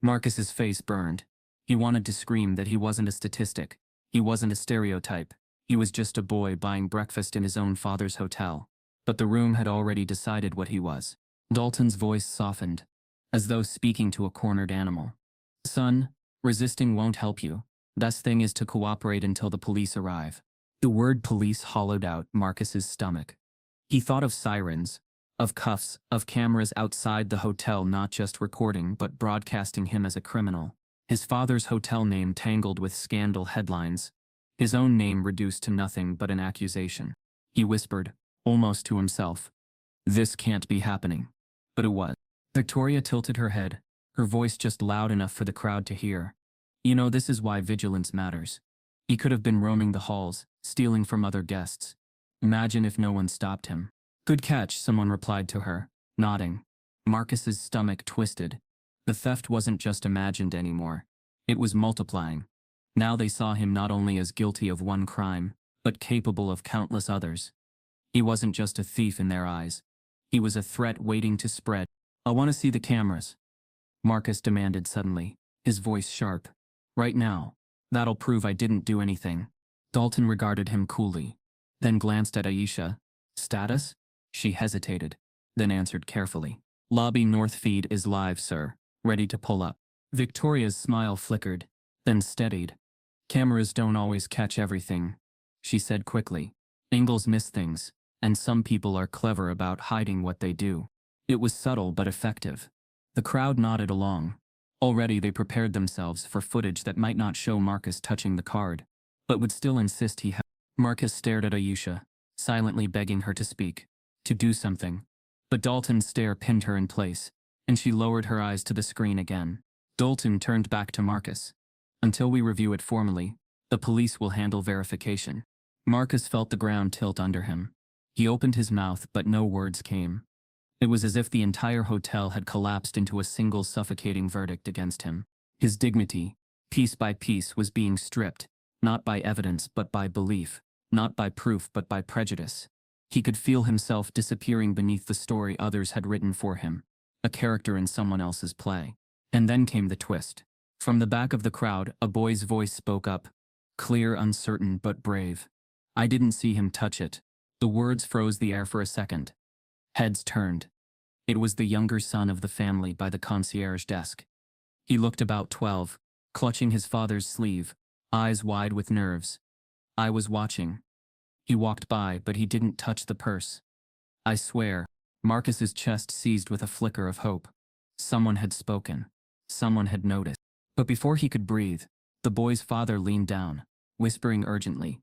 Marcus's face burned. He wanted to scream that he wasn't a statistic. He wasn't a stereotype. He was just a boy buying breakfast in his own father's hotel. But the room had already decided what he was. Dalton's voice softened, as though speaking to a cornered animal. Son, resisting won't help you. Best thing is to cooperate until the police arrive. The word police hollowed out Marcus's stomach. He thought of sirens, of cuffs, of cameras outside the hotel not just recording but broadcasting him as a criminal. His father's hotel name tangled with scandal headlines. His own name reduced to nothing but an accusation. He whispered, almost to himself, "This can't be happening." But it was. Victoria tilted her head, her voice just loud enough for the crowd to hear. You know, this is why vigilance matters. He could have been roaming the halls, stealing from other guests. Imagine if no one stopped him. Good catch, someone replied to her, nodding. Marcus's stomach twisted. The theft wasn't just imagined anymore. It was multiplying. Now they saw him not only as guilty of one crime, but capable of countless others. He wasn't just a thief in their eyes. He was a threat waiting to spread. I want to see the cameras, Marcus demanded suddenly, his voice sharp. Right now. That'll prove I didn't do anything. Dalton regarded him coolly, then glanced at Aisha. Status? She hesitated, then answered carefully. Lobby north feed is live, sir. Ready to pull up. Victoria's smile flickered, then steadied. Cameras don't always catch everything, she said quickly. Angles miss things, and some people are clever about hiding what they do. It was subtle but effective. The crowd nodded along. Already they prepared themselves for footage that might not show Marcus touching the card, but would still insist he had. Marcus stared at Aisha, silently begging her to speak, to do something. But Dalton's stare pinned her in place, and she lowered her eyes to the screen again. Dalton turned back to Marcus. Until we review it formally, the police will handle verification. Marcus felt the ground tilt under him. He opened his mouth, but no words came. It was as if the entire hotel had collapsed into a single suffocating verdict against him. His dignity, piece by piece, was being stripped, not by evidence but by belief, not by proof but by prejudice. He could feel himself disappearing beneath the story others had written for him, a character in someone else's play. And then came the twist. From the back of the crowd, a boy's voice spoke up, clear, uncertain, but brave. I didn't see him touch it. The words froze the air for a second. Heads turned. It was the younger son of the family by the concierge desk. He looked about 12, clutching his father's sleeve, eyes wide with nerves. I was watching. He walked by, but he didn't touch the purse. I swear. Marcus's chest seized with a flicker of hope. Someone had spoken. Someone had noticed. But before he could breathe, the boy's father leaned down, whispering urgently,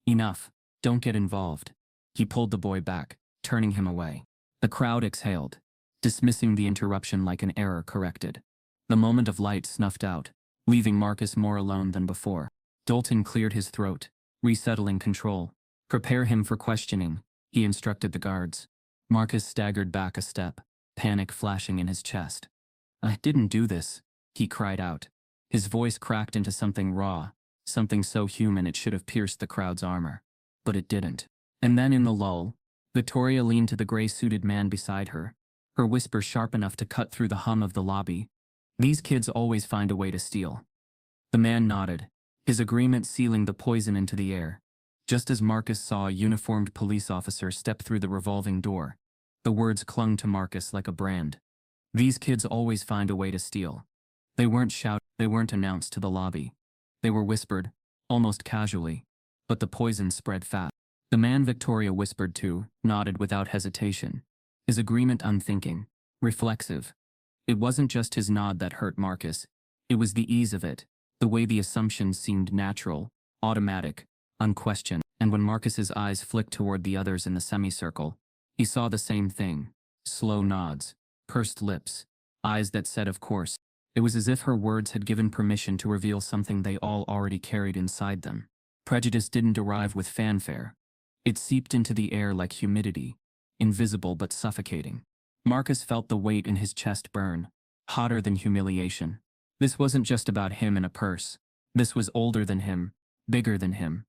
Enough. Don't get involved. He pulled the boy back, turning him away. The crowd exhaled, dismissing the interruption like an error corrected. The moment of light snuffed out, leaving Marcus more alone than before. Dalton cleared his throat, resettling control. Prepare him for questioning, he instructed the guards. Marcus staggered back a step, panic flashing in his chest. I didn't do this, he cried out. His voice cracked into something raw, something so human it should have pierced the crowd's armor. But it didn't. And then in the lull, Victoria leaned to the gray-suited man beside her, her whisper sharp enough to cut through the hum of the lobby. These kids always find a way to steal. The man nodded, his agreement sealing the poison into the air. Just as Marcus saw a uniformed police officer step through the revolving door, the words clung to Marcus like a brand. These kids always find a way to steal. They weren't shouted, they weren't announced to the lobby. They were whispered, almost casually, but the poison spread fast. The man Victoria whispered to nodded without hesitation, his agreement unthinking, reflexive. It wasn't just his nod that hurt Marcus, it was the ease of it, the way the assumptions seemed natural, automatic, unquestioned. And when Marcus's eyes flicked toward the others in the semicircle, he saw the same thing, slow nods, pursed lips, eyes that said of course. It was as if her words had given permission to reveal something they all already carried inside them. Prejudice didn't arrive with fanfare. It seeped into the air like humidity, invisible but suffocating. Marcus felt the weight in his chest burn, hotter than humiliation. This wasn't just about him and a purse. This was older than him, bigger than him.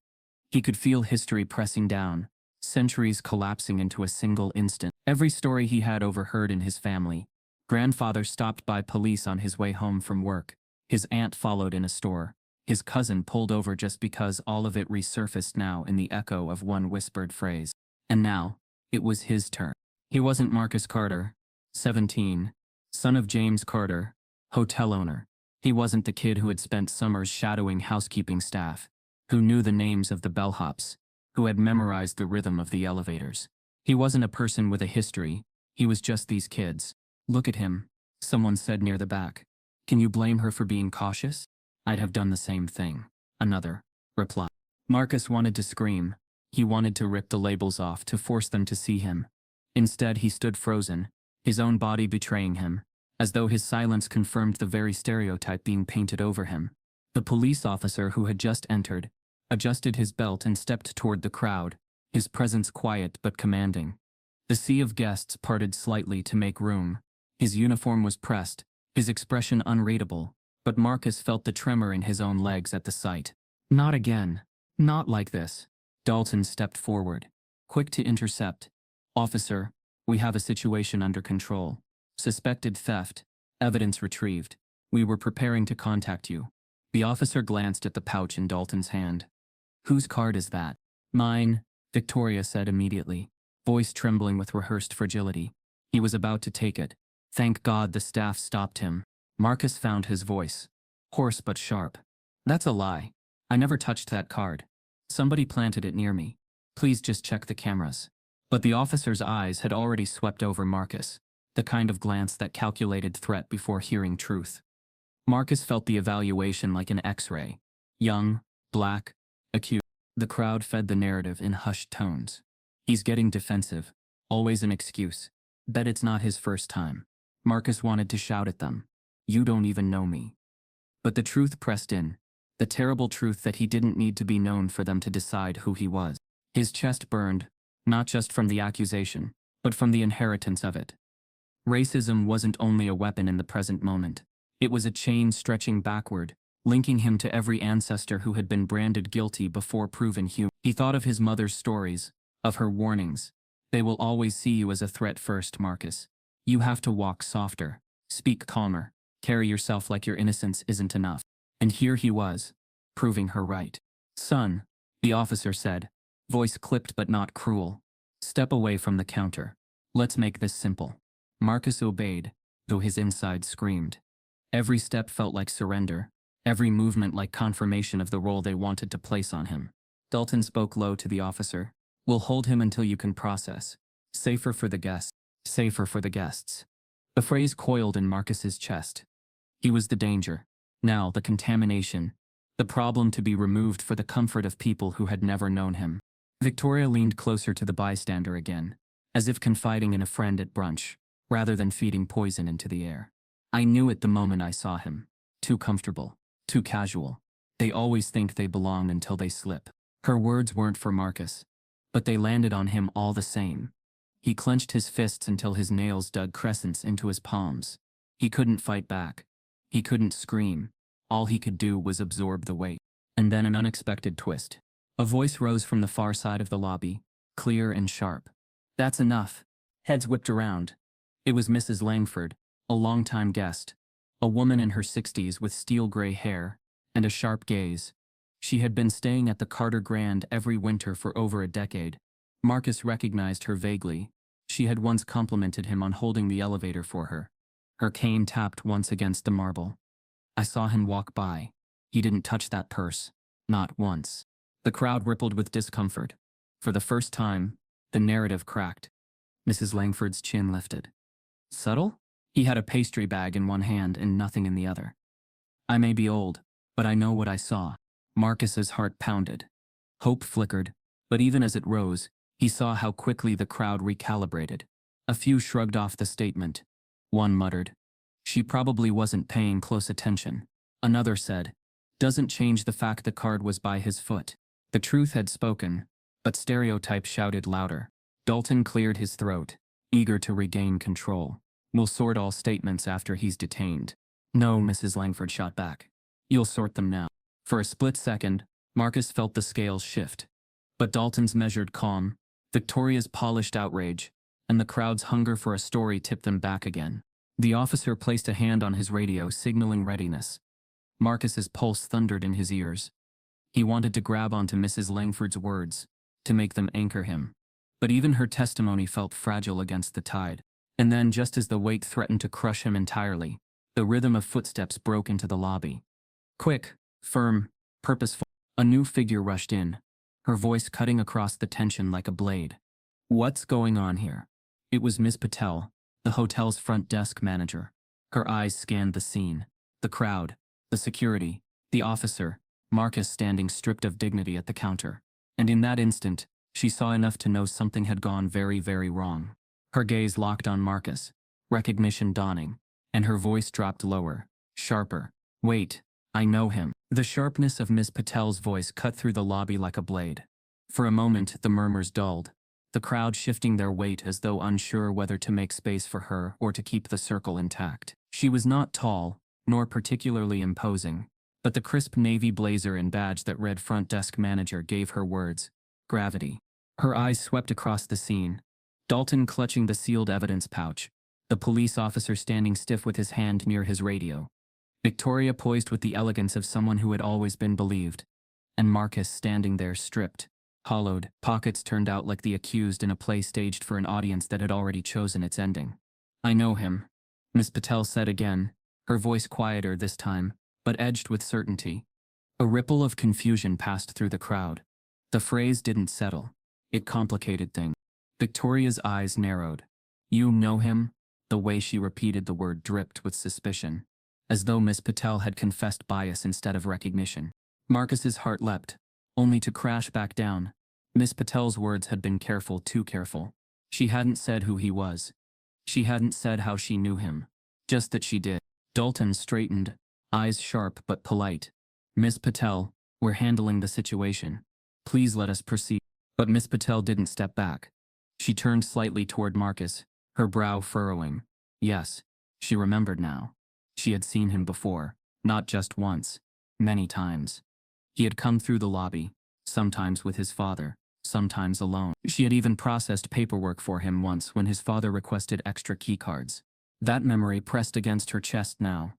He could feel history pressing down, centuries collapsing into a single instant. Every story he had overheard in his family. Grandfather stopped by police on his way home from work. His aunt followed in a store. His cousin pulled over just because all of it resurfaced now in the echo of one whispered phrase. And now, it was his turn. He wasn't Marcus Carter, 17, son of James Carter, hotel owner. He wasn't the kid who had spent summers shadowing housekeeping staff, who knew the names of the bellhops, who had memorized the rhythm of the elevators. He wasn't a person with a history, he was just these kids. Look at him, someone said near the back. Can you blame her for being cautious? I'd have done the same thing. Another replied. Marcus wanted to scream. He wanted to rip the labels off to force them to see him. Instead, he stood frozen, his own body betraying him, as though his silence confirmed the very stereotype being painted over him. The police officer who had just entered adjusted his belt and stepped toward the crowd, his presence quiet but commanding. The sea of guests parted slightly to make room. His uniform was pressed, his expression unreadable, but Marcus felt the tremor in his own legs at the sight. Not again. Not like this. Dalton stepped forward, quick to intercept. Officer, we have a situation under control. Suspected theft. Evidence retrieved. We were preparing to contact you. The officer glanced at the pouch in Dalton's hand. Whose card is that? Mine, Victoria said immediately, voice trembling with rehearsed fragility. He was about to take it. Thank God the staff stopped him. Marcus found his voice. Hoarse but sharp. That's a lie. I never touched that card. Somebody planted it near me. Please just check the cameras. But the officer's eyes had already swept over Marcus, the kind of glance that calculated threat before hearing truth. Marcus felt the evaluation like an X-ray. Young, black, accused. The crowd fed the narrative in hushed tones. He's getting defensive. Always an excuse. Bet it's not his first time. Marcus wanted to shout at them. You don't even know me. But the truth pressed in. The terrible truth that he didn't need to be known for them to decide who he was. His chest burned, not just from the accusation, but from the inheritance of it. Racism wasn't only a weapon in the present moment. It was a chain stretching backward, linking him to every ancestor who had been branded guilty before proven human. He thought of his mother's stories, of her warnings. They will always see you as a threat first, Marcus. You have to walk softer, speak calmer, carry yourself like your innocence isn't enough. And here he was, proving her right. Son, the officer said, voice clipped but not cruel. Step away from the counter. Let's make this simple. Marcus obeyed, though his inside screamed. Every step felt like surrender, every movement like confirmation of the role they wanted to place on him. Dalton spoke low to the officer. We'll hold him until you can process. Safer for the guests. Safer for the guests. The phrase coiled in Marcus's chest. He was the danger. Now the contamination. The problem to be removed for the comfort of people who had never known him. Victoria leaned closer to the bystander again, as if confiding in a friend at brunch, rather than feeding poison into the air. I knew it the moment I saw him. Too comfortable. Too casual. They always think they belong until they slip. Her words weren't for Marcus, but they landed on him all the same. He clenched his fists until his nails dug crescents into his palms. He couldn't fight back. He couldn't scream. All he could do was absorb the weight. And then an unexpected twist. A voice rose from the far side of the lobby, clear and sharp. That's enough. Heads whipped around. It was Mrs. Langford, a longtime guest, a woman in her 60s with steel-gray hair and a sharp gaze. She had been staying at the Carter Grand every winter for over a decade. Marcus recognized her vaguely. She had once complimented him on holding the elevator for her. Her cane tapped once against the marble. I saw him walk by. He didn't touch that purse. Not once. The crowd rippled with discomfort. For the first time, the narrative cracked. Mrs. Langford's chin lifted. Subtle? He had a pastry bag in one hand and nothing in the other. I may be old, but I know what I saw. Marcus's heart pounded. Hope flickered, but even as it rose, he saw how quickly the crowd recalibrated. A few shrugged off the statement. One muttered, she probably wasn't paying close attention. Another said, doesn't change the fact the card was by his foot. The truth had spoken, but stereotype shouted louder. Dalton cleared his throat, eager to regain control. We'll sort all statements after he's detained. No, Mrs. Langford shot back. You'll sort them now. For a split second, Marcus felt the scales shift. But Dalton's measured calm, Victoria's polished outrage, and the crowd's hunger for a story tipped them back again. The officer placed a hand on his radio, signaling readiness. Marcus's pulse thundered in his ears. He wanted to grab onto Mrs. Langford's words, to make them anchor him. But even her testimony felt fragile against the tide. And then, just as the weight threatened to crush him entirely, the rhythm of footsteps broke into the lobby. Quick, firm, purposeful. A new figure rushed in, her voice cutting across the tension like a blade. What's going on here? It was Miss Patel, the hotel's front desk manager. Her eyes scanned the scene, the crowd, the security, the officer, Marcus standing stripped of dignity at the counter. And in that instant, she saw enough to know something had gone very, very wrong. Her gaze locked on Marcus, recognition dawning, and her voice dropped lower, sharper. Wait, I know him. The sharpness of Miss Patel's voice cut through the lobby like a blade. For a moment, the murmurs dulled, the crowd shifting their weight as though unsure whether to make space for her or to keep the circle intact. She was not tall, nor particularly imposing, but the crisp navy blazer and badge that read front desk manager gave her words gravity. Her eyes swept across the scene, Dalton clutching the sealed evidence pouch, the police officer standing stiff with his hand near his radio, Victoria poised with the elegance of someone who had always been believed, and Marcus standing there stripped, hollowed, pockets turned out like the accused in a play staged for an audience that had already chosen its ending. I know him, Miss Patel said again, her voice quieter this time, but edged with certainty. A ripple of confusion passed through the crowd. The phrase didn't settle. It complicated things. Victoria's eyes narrowed. You know him? The way she repeated the word dripped with suspicion, as though Miss Patel had confessed bias instead of recognition. Marcus's heart leapt, only to crash back down. Miss Patel's words had been careful, too careful. She hadn't said who he was. She hadn't said how she knew him. Just that she did. Dalton straightened, eyes sharp but polite. Miss Patel, we're handling the situation. Please let us proceed. But Miss Patel didn't step back. She turned slightly toward Marcus, her brow furrowing. Yes, she remembered now. She had seen him before, not just once, many times. He had come through the lobby, sometimes with his father, sometimes alone. She had even processed paperwork for him once when his father requested extra keycards. That memory pressed against her chest now.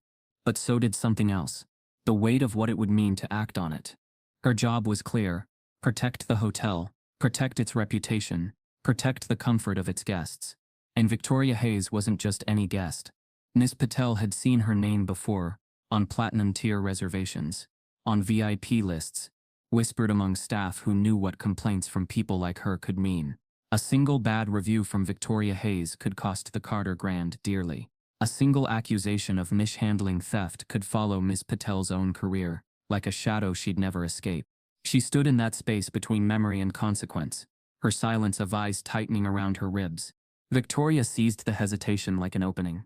But so did something else, the weight of what it would mean to act on it. Her job was clear: protect the hotel, protect its reputation, protect the comfort of its guests. And Victoria Hayes wasn't just any guest. Miss Patel had seen her name before, on platinum tier reservations, on VIP lists, whispered among staff who knew what complaints from people like her could mean. A single bad review from Victoria Hayes could cost the Carter Grand dearly. A single accusation of mishandling theft could follow Miss Patel's own career, like a shadow she'd never escape. She stood in that space between memory and consequence, her silence of eyes tightening around her ribs. Victoria seized the hesitation like an opening.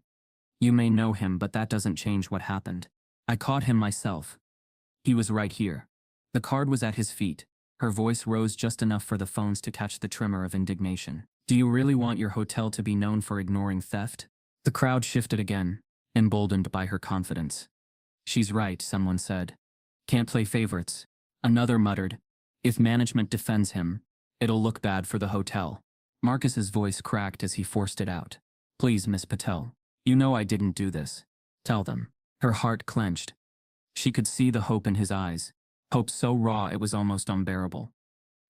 You may know him, but that doesn't change what happened. I caught him myself. He was right here. The card was at his feet. Her voice rose just enough for the phones to catch the tremor of indignation. Do you really want your hotel to be known for ignoring theft? The crowd shifted again, emboldened by her confidence. She's right, someone said. Can't play favorites. Another muttered. If management defends him, it'll look bad for the hotel. Marcus's voice cracked as he forced it out. Please, Miss Patel. You know I didn't do this. Tell them. Her heart clenched. She could see the hope in his eyes, hope so raw it was almost unbearable.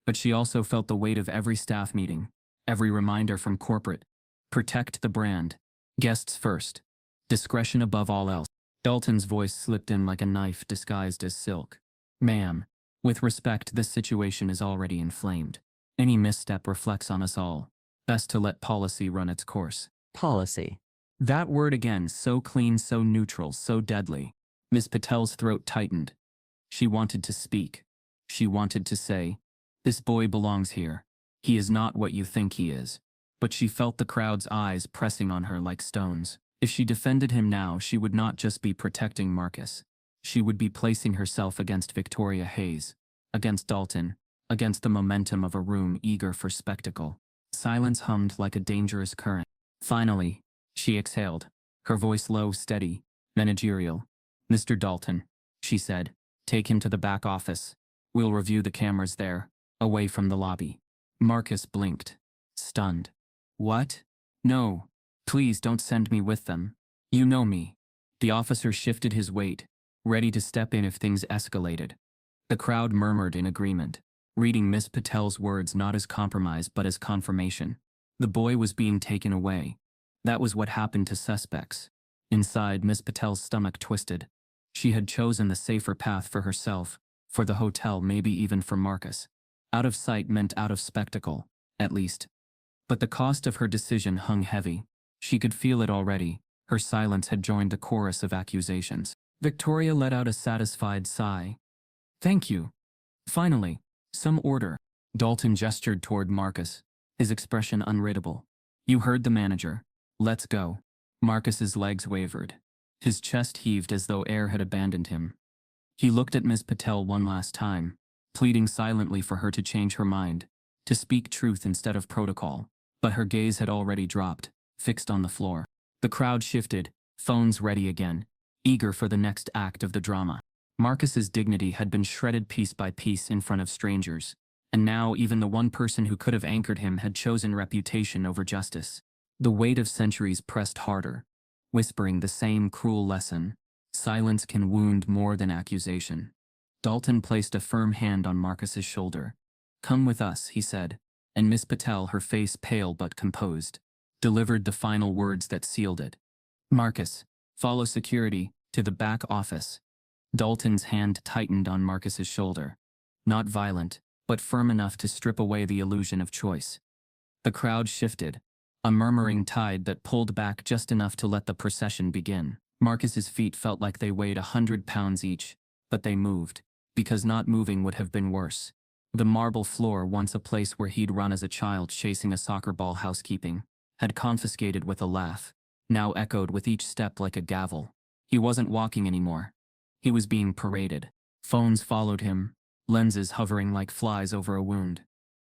But she also felt the weight of every staff meeting, every reminder from corporate. Protect the brand. Guests first. Discretion above all else. Dalton's voice slipped in like a knife disguised as silk. Ma'am, with respect, this situation is already inflamed. Any misstep reflects on us all. Best to let policy run its course. Policy. That word again, so clean, so neutral, so deadly. Miss Patel's throat tightened. She wanted to speak. She wanted to say, this boy belongs here. He is not what you think he is. But she felt the crowd's eyes pressing on her like stones. If she defended him now, she would not just be protecting Marcus. She would be placing herself against Victoria Hayes, against Dalton, against the momentum of a room eager for spectacle. Silence hummed like a dangerous current. Finally, she exhaled, her voice low, steady, managerial. Mr. Dalton, she said, take him to the back office. We'll review the cameras there, away from the lobby. Marcus blinked, stunned. What? No. Please don't send me with them. You know me. The officer shifted his weight, ready to step in if things escalated. The crowd murmured in agreement, reading Miss Patel's words not as compromise but as confirmation. The boy was being taken away. That was what happened to suspects. Inside, Miss Patel's stomach twisted. She had chosen the safer path for herself, for the hotel, maybe even for Marcus. Out of sight meant out of spectacle, at least. But the cost of her decision hung heavy. She could feel it already. Her silence had joined the chorus of accusations. Victoria let out a satisfied sigh. Thank you. Finally, some order. Dalton gestured toward Marcus, his expression unreadable. You heard the manager. Let's go. Marcus's legs wavered. His chest heaved as though air had abandoned him. He looked at Miss Patel one last time, pleading silently for her to change her mind, to speak truth instead of protocol. But her gaze had already dropped, fixed on the floor. The crowd shifted, phones ready again, eager for the next act of the drama. Marcus's dignity had been shredded piece by piece in front of strangers, and now even the one person who could have anchored him had chosen reputation over justice. The weight of centuries pressed harder, whispering the same cruel lesson. Silence can wound more than accusation. Dalton placed a firm hand on Marcus's shoulder. Come with us, he said, and Miss Patel, her face pale but composed, delivered the final words that sealed it. Marcus, follow security to the back office. Dalton's hand tightened on Marcus's shoulder. Not violent, but firm enough to strip away the illusion of choice. The crowd shifted, a murmuring tide that pulled back just enough to let the procession begin. Marcus's feet felt like they weighed 100 pounds each, but they moved, because not moving would have been worse. The marble floor, once a place where he'd run as a child chasing a soccer ball housekeeping, had confiscated with a laugh, now echoed with each step like a gavel. He wasn't walking anymore. He was being paraded. Phones followed him, lenses hovering like flies over a wound.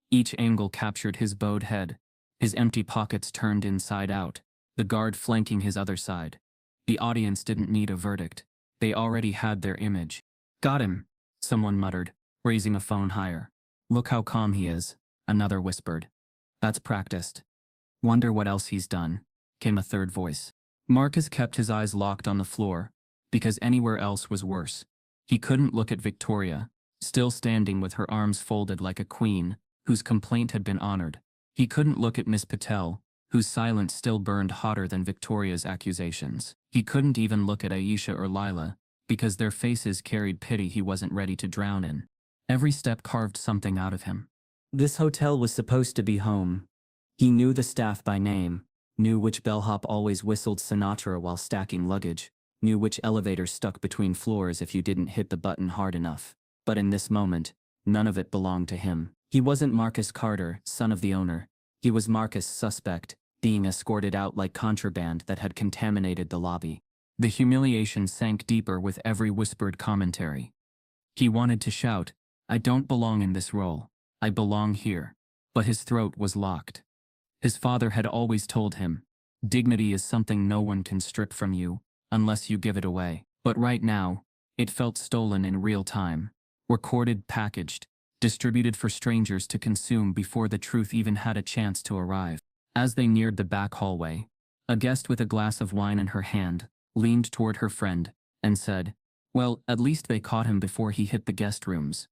Each angle captured his bowed head, his empty pockets turned inside out, the guard flanking his other side. The audience didn't need a verdict. They already had their image. Got him, someone muttered, raising a phone higher. Look how calm he is, another whispered. That's practiced. Wonder what else he's done, came a third voice. Marcus kept his eyes locked on the floor, because anywhere else was worse. He couldn't look at Victoria, still standing with her arms folded like a queen, whose complaint had been honored. He couldn't look at Miss Patel, whose silence still burned hotter than Victoria's accusations. He couldn't even look at Aisha or Lila, because their faces carried pity he wasn't ready to drown in. Every step carved something out of him. This hotel was supposed to be home. He knew the staff by name, knew which bellhop always whistled Sinatra while stacking luggage, knew which elevator stuck between floors if you didn't hit the button hard enough. But in this moment, none of it belonged to him. He wasn't Marcus Carter, son of the owner. He was Marcus' suspect, being escorted out like contraband that had contaminated the lobby. The humiliation sank deeper with every whispered commentary. He wanted to shout, I don't belong in this role. I belong here. But his throat was locked. His father had always told him, dignity is something no one can strip from you, unless you give it away. But right now, it felt stolen in real time, recorded, packaged, distributed for strangers to consume before the truth even had a chance to arrive. As they neared the back hallway, a guest with a glass of wine in her hand leaned toward her friend and said, well, at least they caught him before he hit the guest rooms.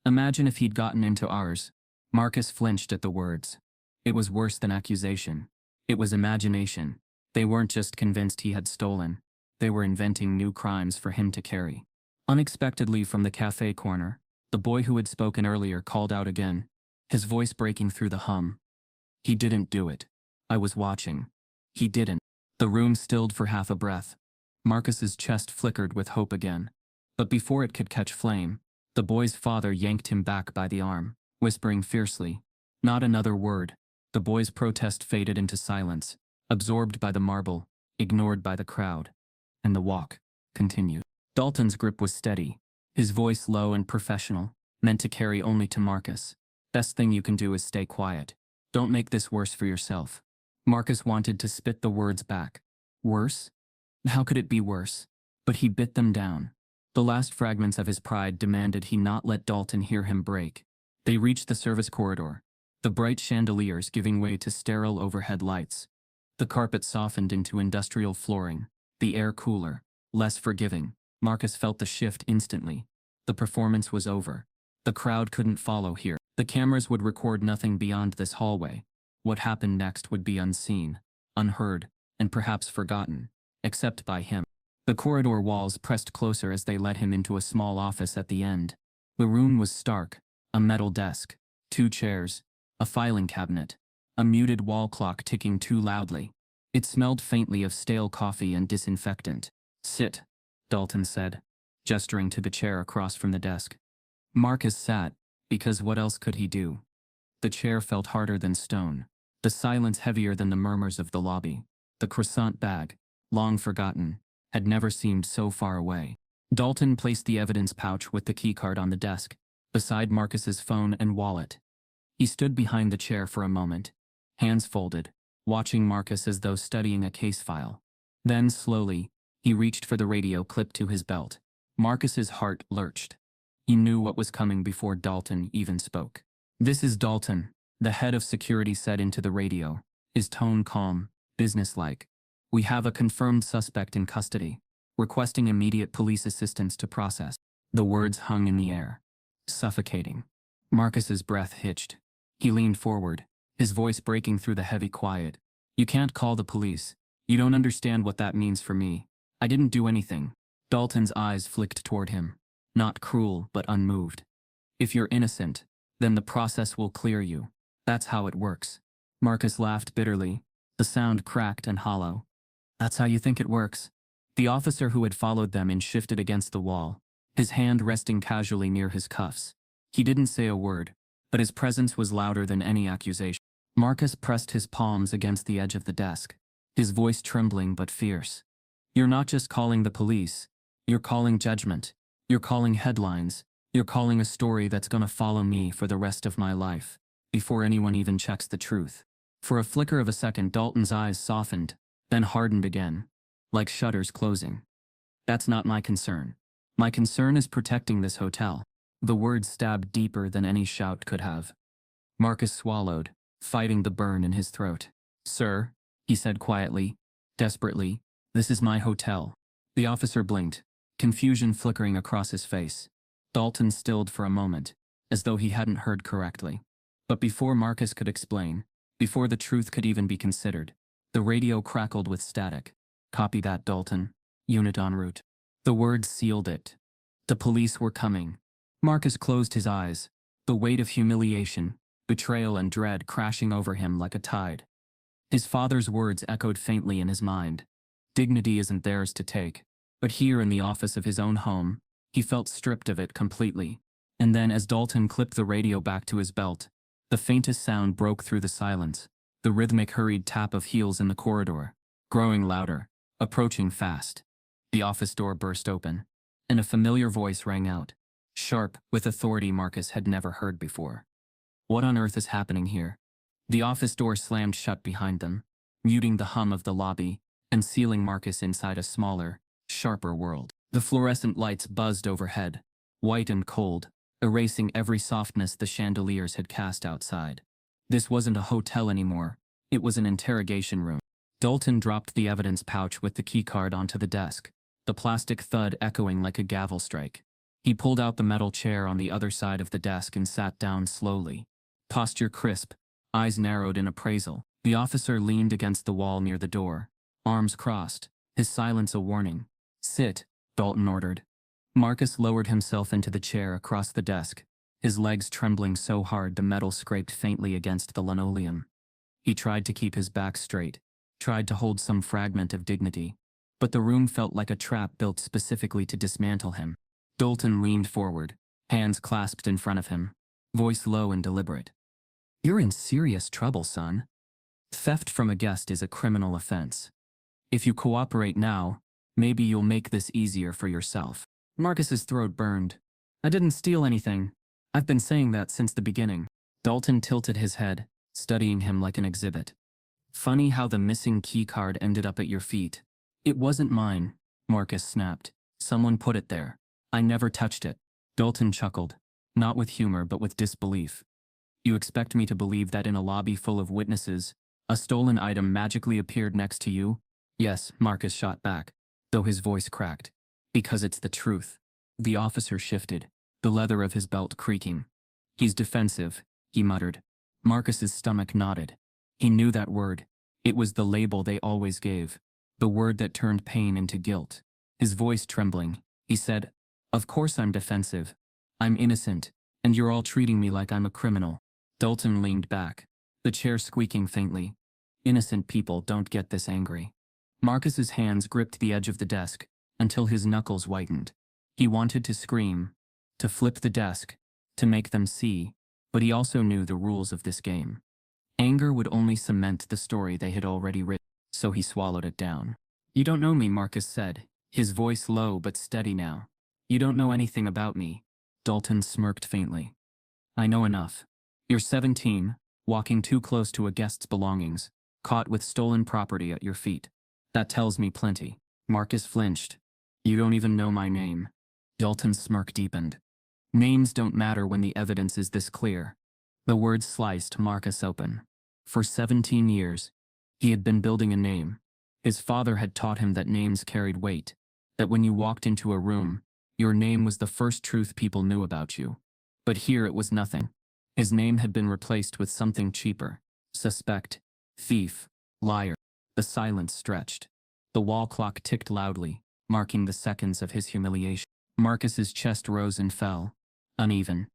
Imagine if he'd gotten into ours. Marcus flinched at the words. It was worse than accusation. It was imagination. They weren't just convinced he had stolen. They were inventing new crimes for him to carry. Unexpectedly from the cafe corner, the boy who had spoken earlier called out again, his voice breaking through the hum. He didn't do it. I was watching. He didn't. The room stilled for half a breath. Marcus's chest flickered with hope again. But before it could catch flame, the boy's father yanked him back by the arm, whispering fiercely, not another word. The boy's protest faded into silence, absorbed by the marble, ignored by the crowd. And the walk continued. Dalton's grip was steady, his voice low and professional, meant to carry only to Marcus. Best thing you can do is stay quiet. Don't make this worse for yourself. Marcus wanted to spit the words back. Worse? How could it be worse? But he bit them down. The last fragments of his pride demanded he not let Dalton hear him break. They reached the service corridor, the bright chandeliers giving way to sterile overhead lights. The carpet softened into industrial flooring, the air cooler, less forgiving. Marcus felt the shift instantly. The performance was over. The crowd couldn't follow here. The cameras would record nothing beyond this hallway. What happened next would be unseen, unheard, and perhaps forgotten, except by him. The corridor walls pressed closer as they led him into a small office at the end. The room was stark, a metal desk, 2 chairs, a filing cabinet, a muted wall clock ticking too loudly. It smelled faintly of stale coffee and disinfectant. "Sit," Dalton said, gesturing to the chair across from the desk. Marcus sat, because what else could he do? The chair felt harder than stone, the silence heavier than the murmurs of the lobby. The croissant bag, long forgotten, had never seemed so far away. Dalton placed the evidence pouch with the keycard on the desk, beside Marcus's phone and wallet. He stood behind the chair for a moment, hands folded, watching Marcus as though studying a case file. Then, slowly, he reached for the radio clipped to his belt. Marcus's heart lurched. He knew what was coming before Dalton even spoke. "This is Dalton," the head of security said into the radio, his tone calm, businesslike. "We have a confirmed suspect in custody, requesting immediate police assistance to process." The words hung in the air, suffocating. Marcus's breath hitched. He leaned forward, his voice breaking through the heavy quiet. "You can't call the police. You don't understand what that means for me. I didn't do anything." Dalton's eyes flicked toward him, not cruel but unmoved. "If you're innocent, then the process will clear you. That's how it works." Marcus laughed bitterly, the sound cracked and hollow. "That's how you think it works?" The officer who had followed them in shifted against the wall, his hand resting casually near his cuffs. He didn't say a word, but his presence was louder than any accusation. Marcus pressed his palms against the edge of the desk, his voice trembling but fierce. "You're not just calling the police. You're calling judgment. You're calling headlines. You're calling a story that's gonna follow me for the rest of my life, before anyone even checks the truth." For a flicker of a second, Dalton's eyes softened, then hardened again, like shutters closing. "That's not my concern. My concern is protecting this hotel." The words stabbed deeper than any shout could have. Marcus swallowed, fighting the burn in his throat. "Sir," he said quietly, desperately, "this is my hotel." The officer blinked, confusion flickering across his face. Dalton stilled for a moment, as though he hadn't heard correctly. But before Marcus could explain, before the truth could even be considered, the radio crackled with static. "Copy that, Dalton. Unit en route." The words sealed it. The police were coming. Marcus closed his eyes, the weight of humiliation, betrayal and dread crashing over him like a tide. His father's words echoed faintly in his mind. Dignity isn't theirs to take. But here in the office of his own home, he felt stripped of it completely. And then as Dalton clipped the radio back to his belt, the faintest sound broke through the silence, the rhythmic hurried tap of heels in the corridor, growing louder, approaching fast. The office door burst open, and a familiar voice rang out, sharp, with authority Marcus had never heard before. What on earth is happening here? The office door slammed shut behind them, muting the hum of the lobby, and sealing Marcus inside a smaller, sharper world. The fluorescent lights buzzed overhead, white and cold, erasing every softness the chandeliers had cast outside. This wasn't a hotel anymore, it was an interrogation room. Dalton dropped the evidence pouch with the keycard onto the desk, the plastic thud echoing like a gavel strike. He pulled out the metal chair on the other side of the desk and sat down slowly. Posture crisp, eyes narrowed in appraisal. The officer leaned against the wall near the door, arms crossed, his silence a warning. "Sit," Dalton ordered. Marcus lowered himself into the chair across the desk, his legs trembling so hard the metal scraped faintly against the linoleum. He tried to keep his back straight, tried to hold some fragment of dignity, but the room felt like a trap built specifically to dismantle him. Dalton leaned forward, hands clasped in front of him, voice low and deliberate. "You're in serious trouble, son. Theft from a guest is a criminal offense. If you cooperate now, maybe you'll make this easier for yourself." Marcus's throat burned. "I didn't steal anything. I've been saying that since the beginning." Dalton tilted his head, studying him like an exhibit. "Funny how the missing keycard ended up at your feet." "It wasn't mine," Marcus snapped. "Someone put it there. I never touched it." Dalton chuckled, not with humor but with disbelief. "You expect me to believe that in a lobby full of witnesses, a stolen item magically appeared next to you?" "Yes," Marcus shot back, though his voice cracked. Because it's the truth. The officer shifted, the leather of his belt creaking. He's defensive, he muttered. Marcus's stomach knotted. He knew that word. It was the label they always gave. The word that turned pain into guilt. His voice trembling, he said, "Of course I'm defensive. I'm innocent, and you're all treating me like I'm a criminal." Dalton leaned back, the chair squeaking faintly. Innocent people don't get this angry. Marcus's hands gripped the edge of the desk, until his knuckles whitened. He wanted to scream, to flip the desk, to make them see, but he also knew the rules of this game. Anger would only cement the story they had already written, so he swallowed it down. "You don't know me," Marcus said, his voice low but steady now. "You don't know anything about me." Dalton smirked faintly. "I know enough. You're 17, walking too close to a guest's belongings, caught with stolen property at your feet. That tells me plenty." Marcus flinched. "You don't even know my name." Dalton's smirk deepened. "Names don't matter when the evidence is this clear." The words sliced Marcus open. For 17 years, he had been building a name. His father had taught him that names carried weight, that when you walked into a room, your name was the first truth people knew about you. But here it was nothing. His name had been replaced with something cheaper. Suspect, thief, liar. The silence stretched. The wall clock ticked loudly, marking the seconds of his humiliation. Marcus's chest rose and fell, uneven.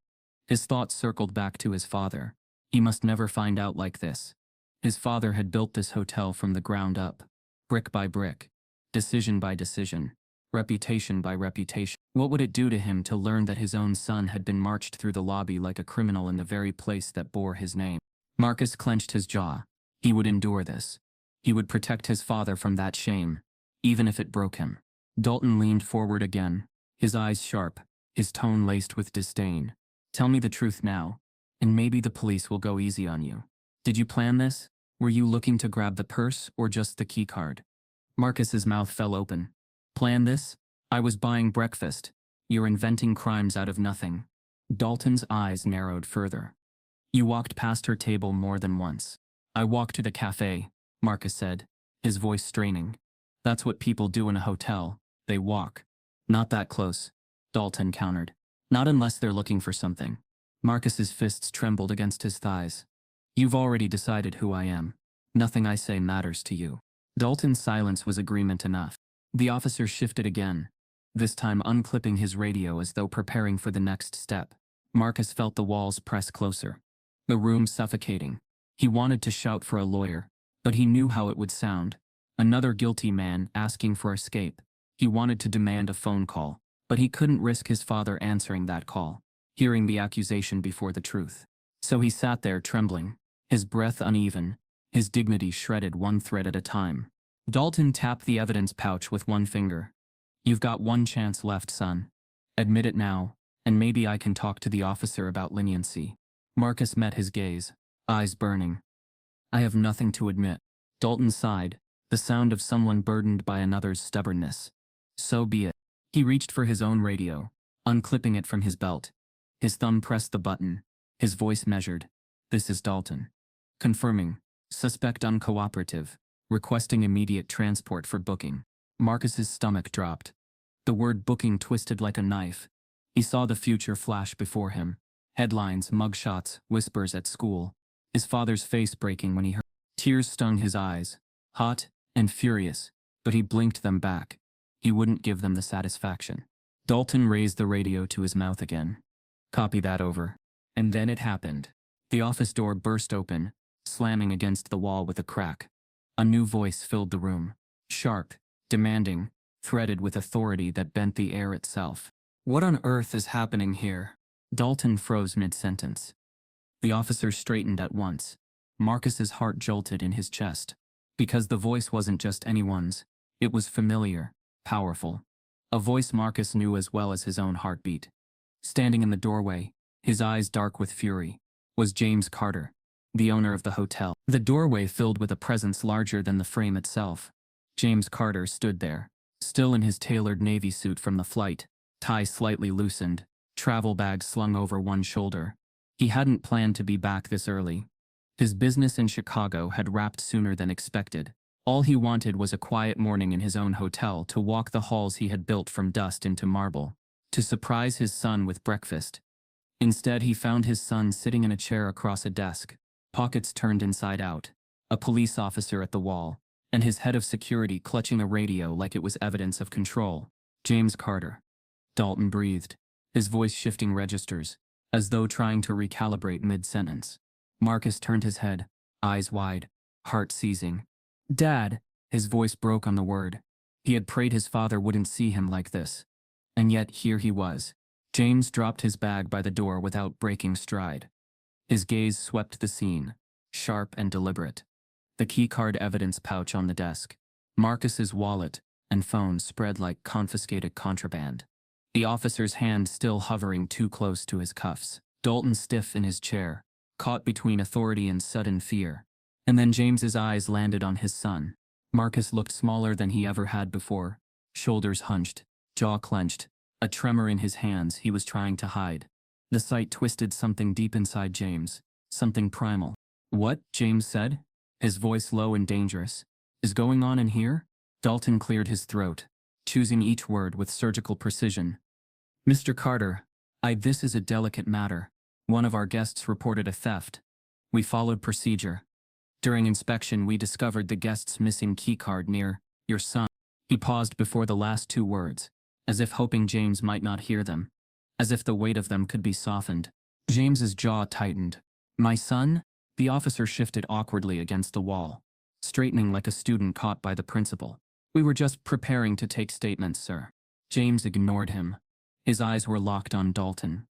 His thoughts circled back to his father. He must never find out like this. His father had built this hotel from the ground up, brick by brick, decision by decision, reputation by reputation. What would it do to him to learn that his own son had been marched through the lobby like a criminal in the very place that bore his name? Marcus clenched his jaw. He would endure this. He would protect his father from that shame, even if it broke him. Dalton leaned forward again, his eyes sharp, his tone laced with disdain. "Tell me the truth now, and maybe the police will go easy on you. Did you plan this? Were you looking to grab the purse or just the key card?" Marcus's mouth fell open. "Plan this? I was buying breakfast. You're inventing crimes out of nothing." Dalton's eyes narrowed further. "You walked past her table more than once." "I walked to the cafe," Marcus said, his voice straining. "That's what people do in a hotel. They walk." "Not that close," Dalton countered. "Not unless they're looking for something." Marcus's fists trembled against his thighs. "You've already decided who I am. Nothing I say matters to you." Dalton's silence was agreement enough. The officer shifted again, this time unclipping his radio as though preparing for the next step. Marcus felt the walls press closer, the room suffocating. He wanted to shout for a lawyer, but he knew how it would sound. Another guilty man asking for escape. He wanted to demand a phone call, but he couldn't risk his father answering that call, hearing the accusation before the truth. So he sat there trembling, his breath uneven, his dignity shredded one thread at a time. Dalton tapped the evidence pouch with one finger. "You've got one chance left, son. Admit it now, and maybe I can talk to the officer about leniency." Marcus met his gaze, eyes burning. "I have nothing to admit." Dalton sighed, the sound of someone burdened by another's stubbornness. "So be it." He reached for his own radio, unclipping it from his belt. His thumb pressed the button, his voice measured. "This is Dalton. Confirming. Suspect uncooperative. Requesting immediate transport for booking." Marcus's stomach dropped. The word booking twisted like a knife. He saw the future flash before him. Headlines, mugshots, whispers at school. His father's face breaking when he heard. Tears stung his eyes, hot and furious, but he blinked them back. He wouldn't give them the satisfaction. Dalton raised the radio to his mouth again. "Copy that over." And then it happened. The office door burst open, slamming against the wall with a crack. A new voice filled the room, sharp, demanding, threaded with authority that bent the air itself. "What on earth is happening here?" Dalton froze mid-sentence. The officer straightened at once. Marcus's heart jolted in his chest. Because the voice wasn't just anyone's, it was familiar, powerful. A voice Marcus knew as well as his own heartbeat. Standing in the doorway, his eyes dark with fury, was James Carter, the owner of the hotel. The doorway filled with a presence larger than the frame itself. James Carter stood there, still in his tailored navy suit from the flight, tie slightly loosened, travel bag slung over one shoulder. He hadn't planned to be back this early. His business in Chicago had wrapped sooner than expected, All he wanted was a quiet morning in his own hotel to walk the halls he had built from dust into marble, to surprise his son with breakfast. Instead, he found his son sitting in a chair across a desk, pockets turned inside out, a police officer at the wall, and his head of security clutching a radio like it was evidence of control. James Carter. Dalton breathed, his voice shifting registers, as though trying to recalibrate mid-sentence. Marcus turned his head, eyes wide, heart seizing. Dad! His voice broke on the word. He had prayed his father wouldn't see him like this. And yet here he was. James dropped his bag by the door without breaking stride. His gaze swept the scene, sharp and deliberate. The keycard evidence pouch on the desk, Marcus's wallet, and phone spread like confiscated contraband. The officer's hand still hovering too close to his cuffs. Dalton stiff in his chair, caught between authority and sudden fear. And then James's eyes landed on his son. Marcus looked smaller than he ever had before, shoulders hunched, jaw clenched, a tremor in his hands he was trying to hide. The sight twisted something deep inside James, something primal. What? James said, his voice low and dangerous. Is going on in here? Dalton cleared his throat, choosing each word with surgical precision. Mr. Carter, this is a delicate matter. One of our guests reported a theft. We followed procedure. During inspection, we discovered the guest's missing keycard near your son. He paused before the last two words, as if hoping James might not hear them, as if the weight of them could be softened. James's jaw tightened. My son? The officer shifted awkwardly against the wall, straightening like a student caught by the principal. We were just preparing to take statements, sir. James ignored him. His eyes were locked on Dalton,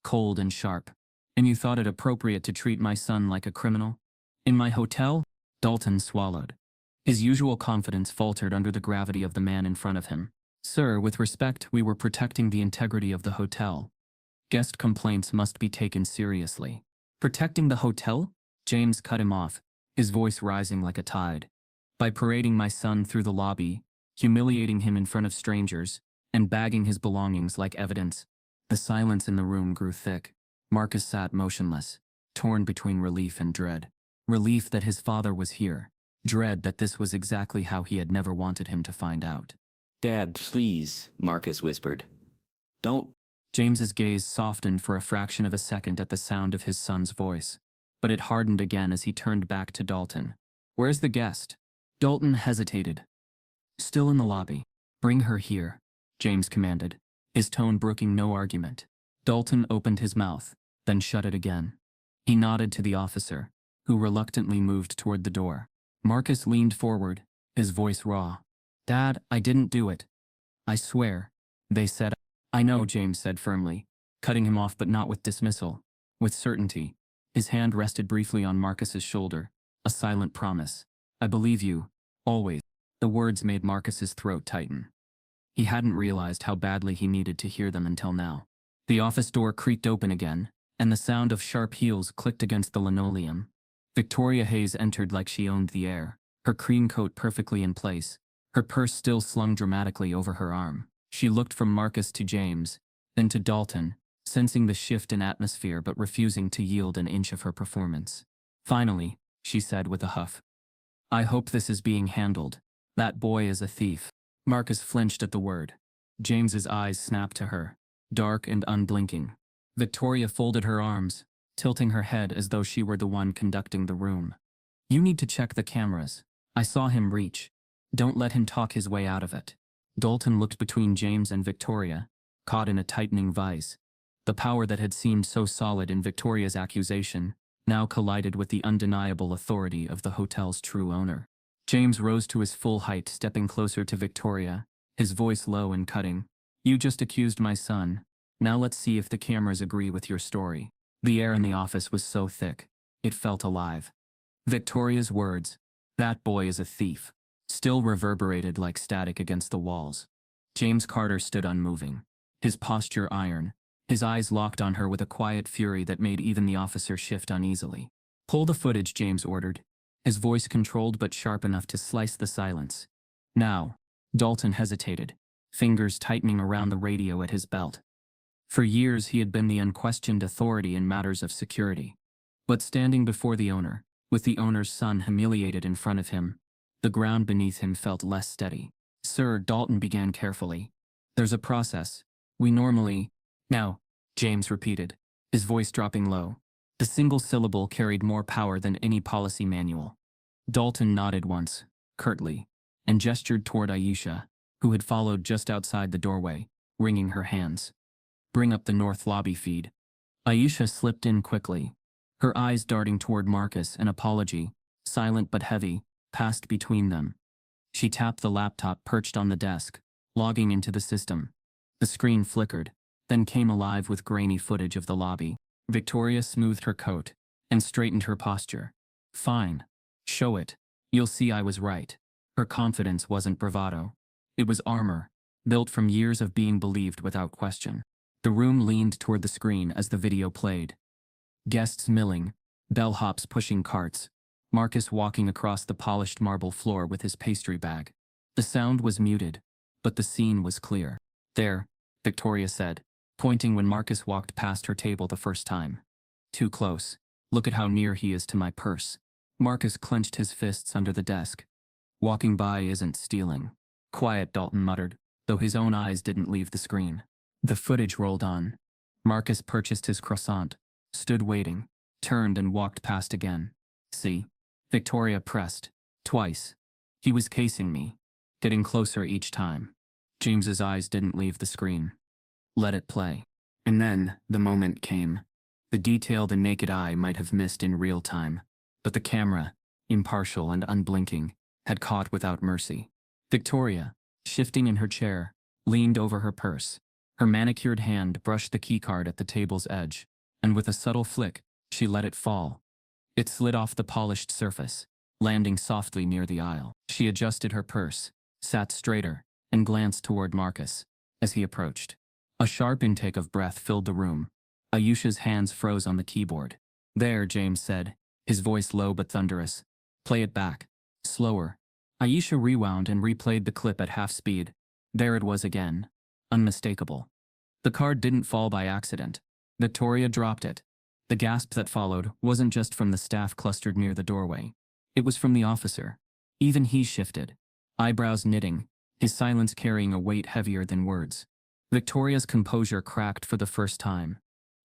cold and sharp. And you thought it appropriate to treat my son like a criminal? In my hotel? Dalton swallowed. His usual confidence faltered under the gravity of the man in front of him. Sir, with respect, we were protecting the integrity of the hotel. Guest complaints must be taken seriously. Protecting the hotel? James cut him off, his voice rising like a tide. By parading my son through the lobby, humiliating him in front of strangers, and bagging his belongings like evidence. The silence in the room grew thick. Marcus sat motionless, torn between relief and dread. Relief that his father was here. Dread that this was exactly how he had never wanted him to find out. Dad, please, Marcus whispered. Don't. James's gaze softened for a fraction of a second at the sound of his son's voice, but it hardened again as he turned back to Dalton. Where's the guest? Dalton hesitated. Still in the lobby. Bring her here, James commanded, his tone brooking no argument. Dalton opened his mouth, then shut it again. He nodded to the officer, who reluctantly moved toward the door. Marcus leaned forward, his voice raw. Dad, I didn't do it. I swear. They said. I know, James said firmly, cutting him off but not with dismissal, with certainty. His hand rested briefly on Marcus's shoulder, a silent promise. I believe you, always. The words made Marcus's throat tighten. He hadn't realized how badly he needed to hear them until now. The office door creaked open again, and the sound of sharp heels clicked against the linoleum. Victoria Hayes entered like she owned the air, her cream coat perfectly in place, her purse still slung dramatically over her arm. She looked from Marcus to James, then to Dalton, sensing the shift in atmosphere but refusing to yield an inch of her performance. Finally, she said with a huff, I hope this is being handled. That boy is a thief. Marcus flinched at the word. James's eyes snapped to her, dark and unblinking. Victoria folded her arms, tilting her head as though she were the one conducting the room. You need to check the cameras. I saw him reach. Don't let him talk his way out of it. Dalton looked between James and Victoria, caught in a tightening vice. The power that had seemed so solid in Victoria's accusation now collided with the undeniable authority of the hotel's true owner. James rose to his full height, stepping closer to Victoria, his voice low and cutting. You just accused my son. Now let's see if the cameras agree with your story. The air in the office was so thick, it felt alive. Victoria's words, that boy is a thief, still reverberated like static against the walls. James Carter stood unmoving, his posture iron, his eyes locked on her with a quiet fury that made even the officer shift uneasily. Pull the footage, James ordered, his voice controlled but sharp enough to slice the silence. Now, Dalton hesitated, fingers tightening around the radio at his belt. For years he had been the unquestioned authority in matters of security. But standing before the owner, with the owner's son humiliated in front of him, The ground beneath him felt less steady. "Sir," Dalton began carefully. "There's a process. We normally—" "Now," James repeated, his voice dropping low. The single syllable carried more power than any policy manual. Dalton nodded once, curtly, and gestured toward Aisha, who had followed just outside the doorway, wringing her hands. "Bring up the north lobby feed." Aisha slipped in quickly, her eyes darting toward Marcus. An apology, silent but heavy, passed between them. She tapped the laptop perched on the desk, logging into the system. The screen flickered, then came alive with grainy footage of the lobby. Victoria smoothed her coat and straightened her posture. "Fine. Show it. You'll see I was right." Her confidence wasn't bravado. It was armor, built from years of being believed without question. The room leaned toward the screen as the video played. Guests milling, bellhops pushing carts, Marcus walking across the polished marble floor with his pastry bag. The sound was muted, but the scene was clear. "There," Victoria said, pointing when Marcus walked past her table the first time. "Too close. Look at how near he is to my purse." Marcus clenched his fists under the desk. "Walking by isn't stealing." "Quiet," Dalton muttered, though his own eyes didn't leave the screen. The footage rolled on. Marcus purchased his croissant, stood waiting, turned and walked past again. "See?" Victoria pressed. "Twice. He was casing me, getting closer each time." James's eyes didn't leave the screen. "Let it play." And then, the moment came. The detail the naked eye might have missed in real time, but the camera, impartial and unblinking, had caught without mercy. Victoria, shifting in her chair, leaned over her purse. Her manicured hand brushed the keycard at the table's edge, and with a subtle flick, she let it fall. It slid off the polished surface, landing softly near the aisle. She adjusted her purse, sat straighter, and glanced toward Marcus as he approached. A sharp intake of breath filled the room. Ayesha's hands froze on the keyboard. "There," James said, his voice low but thunderous. "Play it back. Slower." Ayesha rewound and replayed the clip at half speed. There it was again. Unmistakable. The card didn't fall by accident. Victoria dropped it. The gasp that followed wasn't just from the staff clustered near the doorway. It was from the officer. Even he shifted, eyebrows knitting, his silence carrying a weight heavier than words. Victoria's composure cracked for the first time.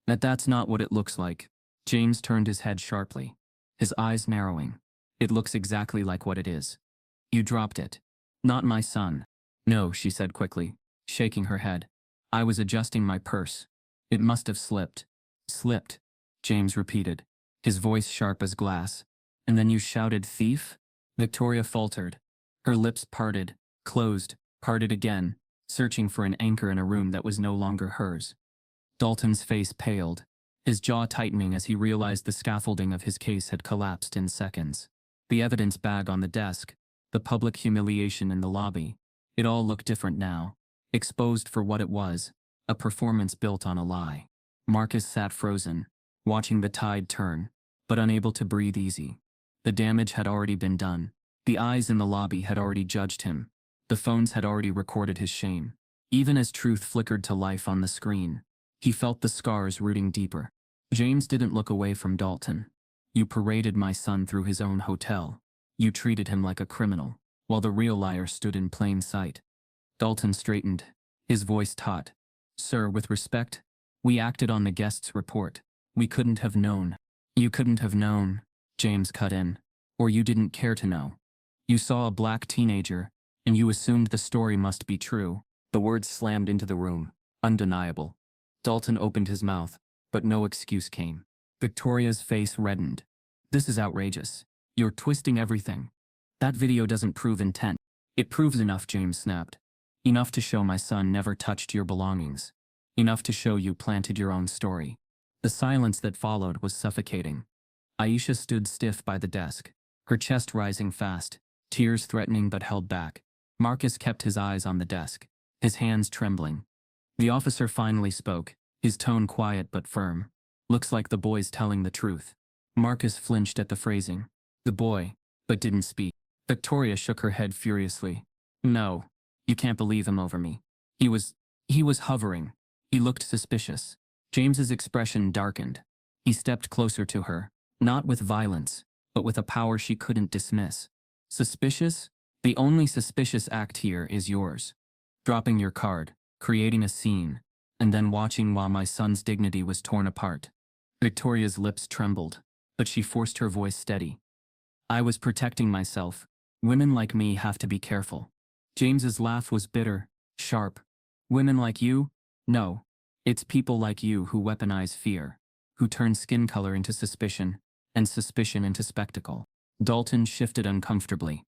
That's not what it looks like." James turned his head sharply, his eyes narrowing. "It looks exactly like what it is. You dropped it. Not my son." "No," she said quickly, shaking her head. "I was adjusting my purse. It must have slipped." "Slipped," James repeated, his voice sharp as glass. "And then you shouted, 'Thief'?" Victoria faltered. Her lips parted, closed, parted again, searching for an anchor in a room that was no longer hers. Dalton's face paled, his jaw tightening as he realized the scaffolding of his case had collapsed in seconds. The evidence bag on the desk, the public humiliation in the lobby, it all looked different now, exposed for what it was, a performance built on a lie. Marcus sat frozen, watching the tide turn, but unable to breathe easy. The damage had already been done. The eyes in the lobby had already judged him. The phones had already recorded his shame. Even as truth flickered to life on the screen, he felt the scars rooting deeper. James didn't look away from Dalton. "You paraded my son through his own hotel. You treated him like a criminal, while the real liar stood in plain sight." Dalton straightened, his voice taut. "Sir, with respect, we acted on the guest's report. We couldn't have known." "You couldn't have known," James cut in. "Or you didn't care to know. You saw a black teenager, and you assumed the story must be true." The words slammed into the room, undeniable. Dalton opened his mouth, but no excuse came. Victoria's face reddened. "This is outrageous. You're twisting everything. That video doesn't prove intent." "It proves enough," James snapped. "Enough to show my son never touched your belongings. Enough to show you planted your own story." The silence that followed was suffocating. Aisha stood stiff by the desk, her chest rising fast, tears threatening but held back. Marcus kept his eyes on the desk, his hands trembling. The officer finally spoke, his tone quiet but firm. "Looks like the boy's telling the truth." Marcus flinched at the phrasing. "The boy," but didn't speak. Victoria shook her head furiously. "No, you can't believe him over me. He was hovering. He looked suspicious." James's expression darkened. He stepped closer to her, not with violence, but with a power she couldn't dismiss. Suspicious? The only suspicious act here is yours. Dropping your card, creating a scene, and then watching while my son's dignity was torn apart. Victoria's lips trembled, but she forced her voice steady. I was protecting myself. Women like me have to be careful. James's laugh was bitter, sharp. Women like you? No. It's people like you who weaponize fear, who turn skin color into suspicion, and suspicion into spectacle. Dalton shifted uncomfortably,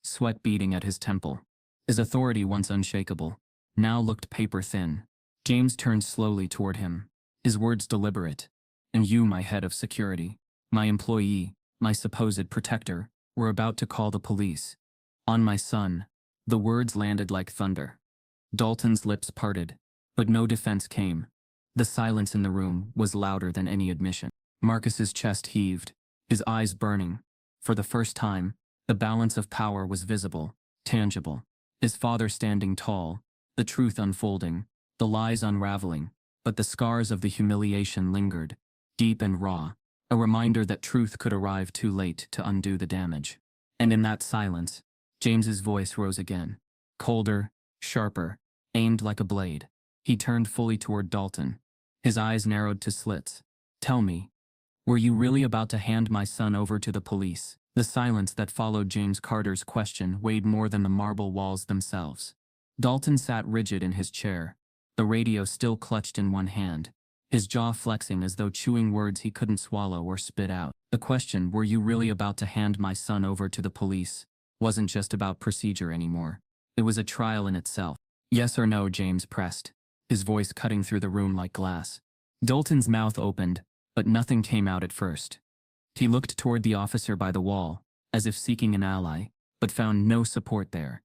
sweat beading at his temple. His authority, once unshakable, now looked paper-thin. James turned slowly toward him, his words deliberate. And you, my head of security, my employee, my supposed protector, were about to call the police. On my son. The words landed like thunder. Dalton's lips parted, but no defense came. The silence in the room was louder than any admission. Marcus's chest heaved, his eyes burning. For the first time, the balance of power was visible, tangible. His father standing tall, the truth unfolding, the lies unraveling, but the scars of the humiliation lingered, deep and raw, a reminder that truth could arrive too late to undo the damage. And in that silence, James's voice rose again, colder, sharper, aimed like a blade. He turned fully toward Dalton, his eyes narrowed to slits. Tell me, were you really about to hand my son over to the police? The silence that followed James Carter's question weighed more than the marble walls themselves. Dalton sat rigid in his chair, the radio still clutched in one hand, his jaw flexing as though chewing words he couldn't swallow or spit out. The question, were you really about to hand my son over to the police, wasn't just about procedure anymore. It was a trial in itself. Yes or no, James pressed, his voice cutting through the room like glass. Dalton's mouth opened, but nothing came out at first. He looked toward the officer by the wall, as if seeking an ally, but found no support there.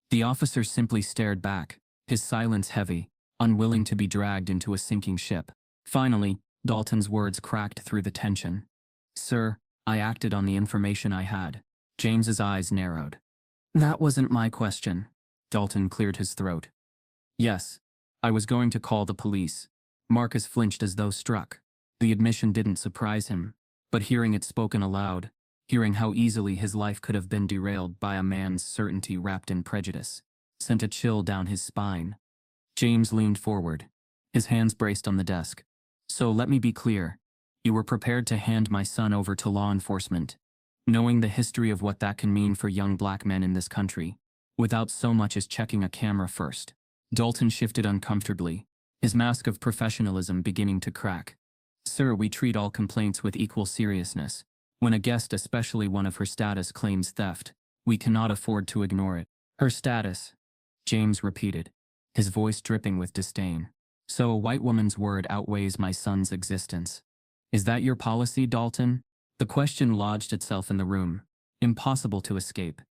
The officer simply stared back, his silence heavy, unwilling to be dragged into a sinking ship. Finally, Dalton's words cracked through the tension. Sir, I acted on the information I had. James's eyes narrowed. That wasn't my question. Dalton cleared his throat. Yes, I was going to call the police. Marcus flinched as though struck. The admission didn't surprise him, but hearing it spoken aloud, hearing how easily his life could have been derailed by a man's certainty wrapped in prejudice, sent a chill down his spine. James leaned forward, his hands braced on the desk. So let me be clear. You were prepared to hand my son over to law enforcement, knowing the history of what that can mean for young black men in this country, without so much as checking a camera first. Dalton shifted uncomfortably, his mask of professionalism beginning to crack. Sir, we treat all complaints with equal seriousness. When a guest, especially one of her status, claims theft, we cannot afford to ignore it. Her status, James repeated, his voice dripping with disdain. So a white woman's word outweighs my son's existence. Is that your policy, Dalton? The question lodged itself in the room, impossible to escape.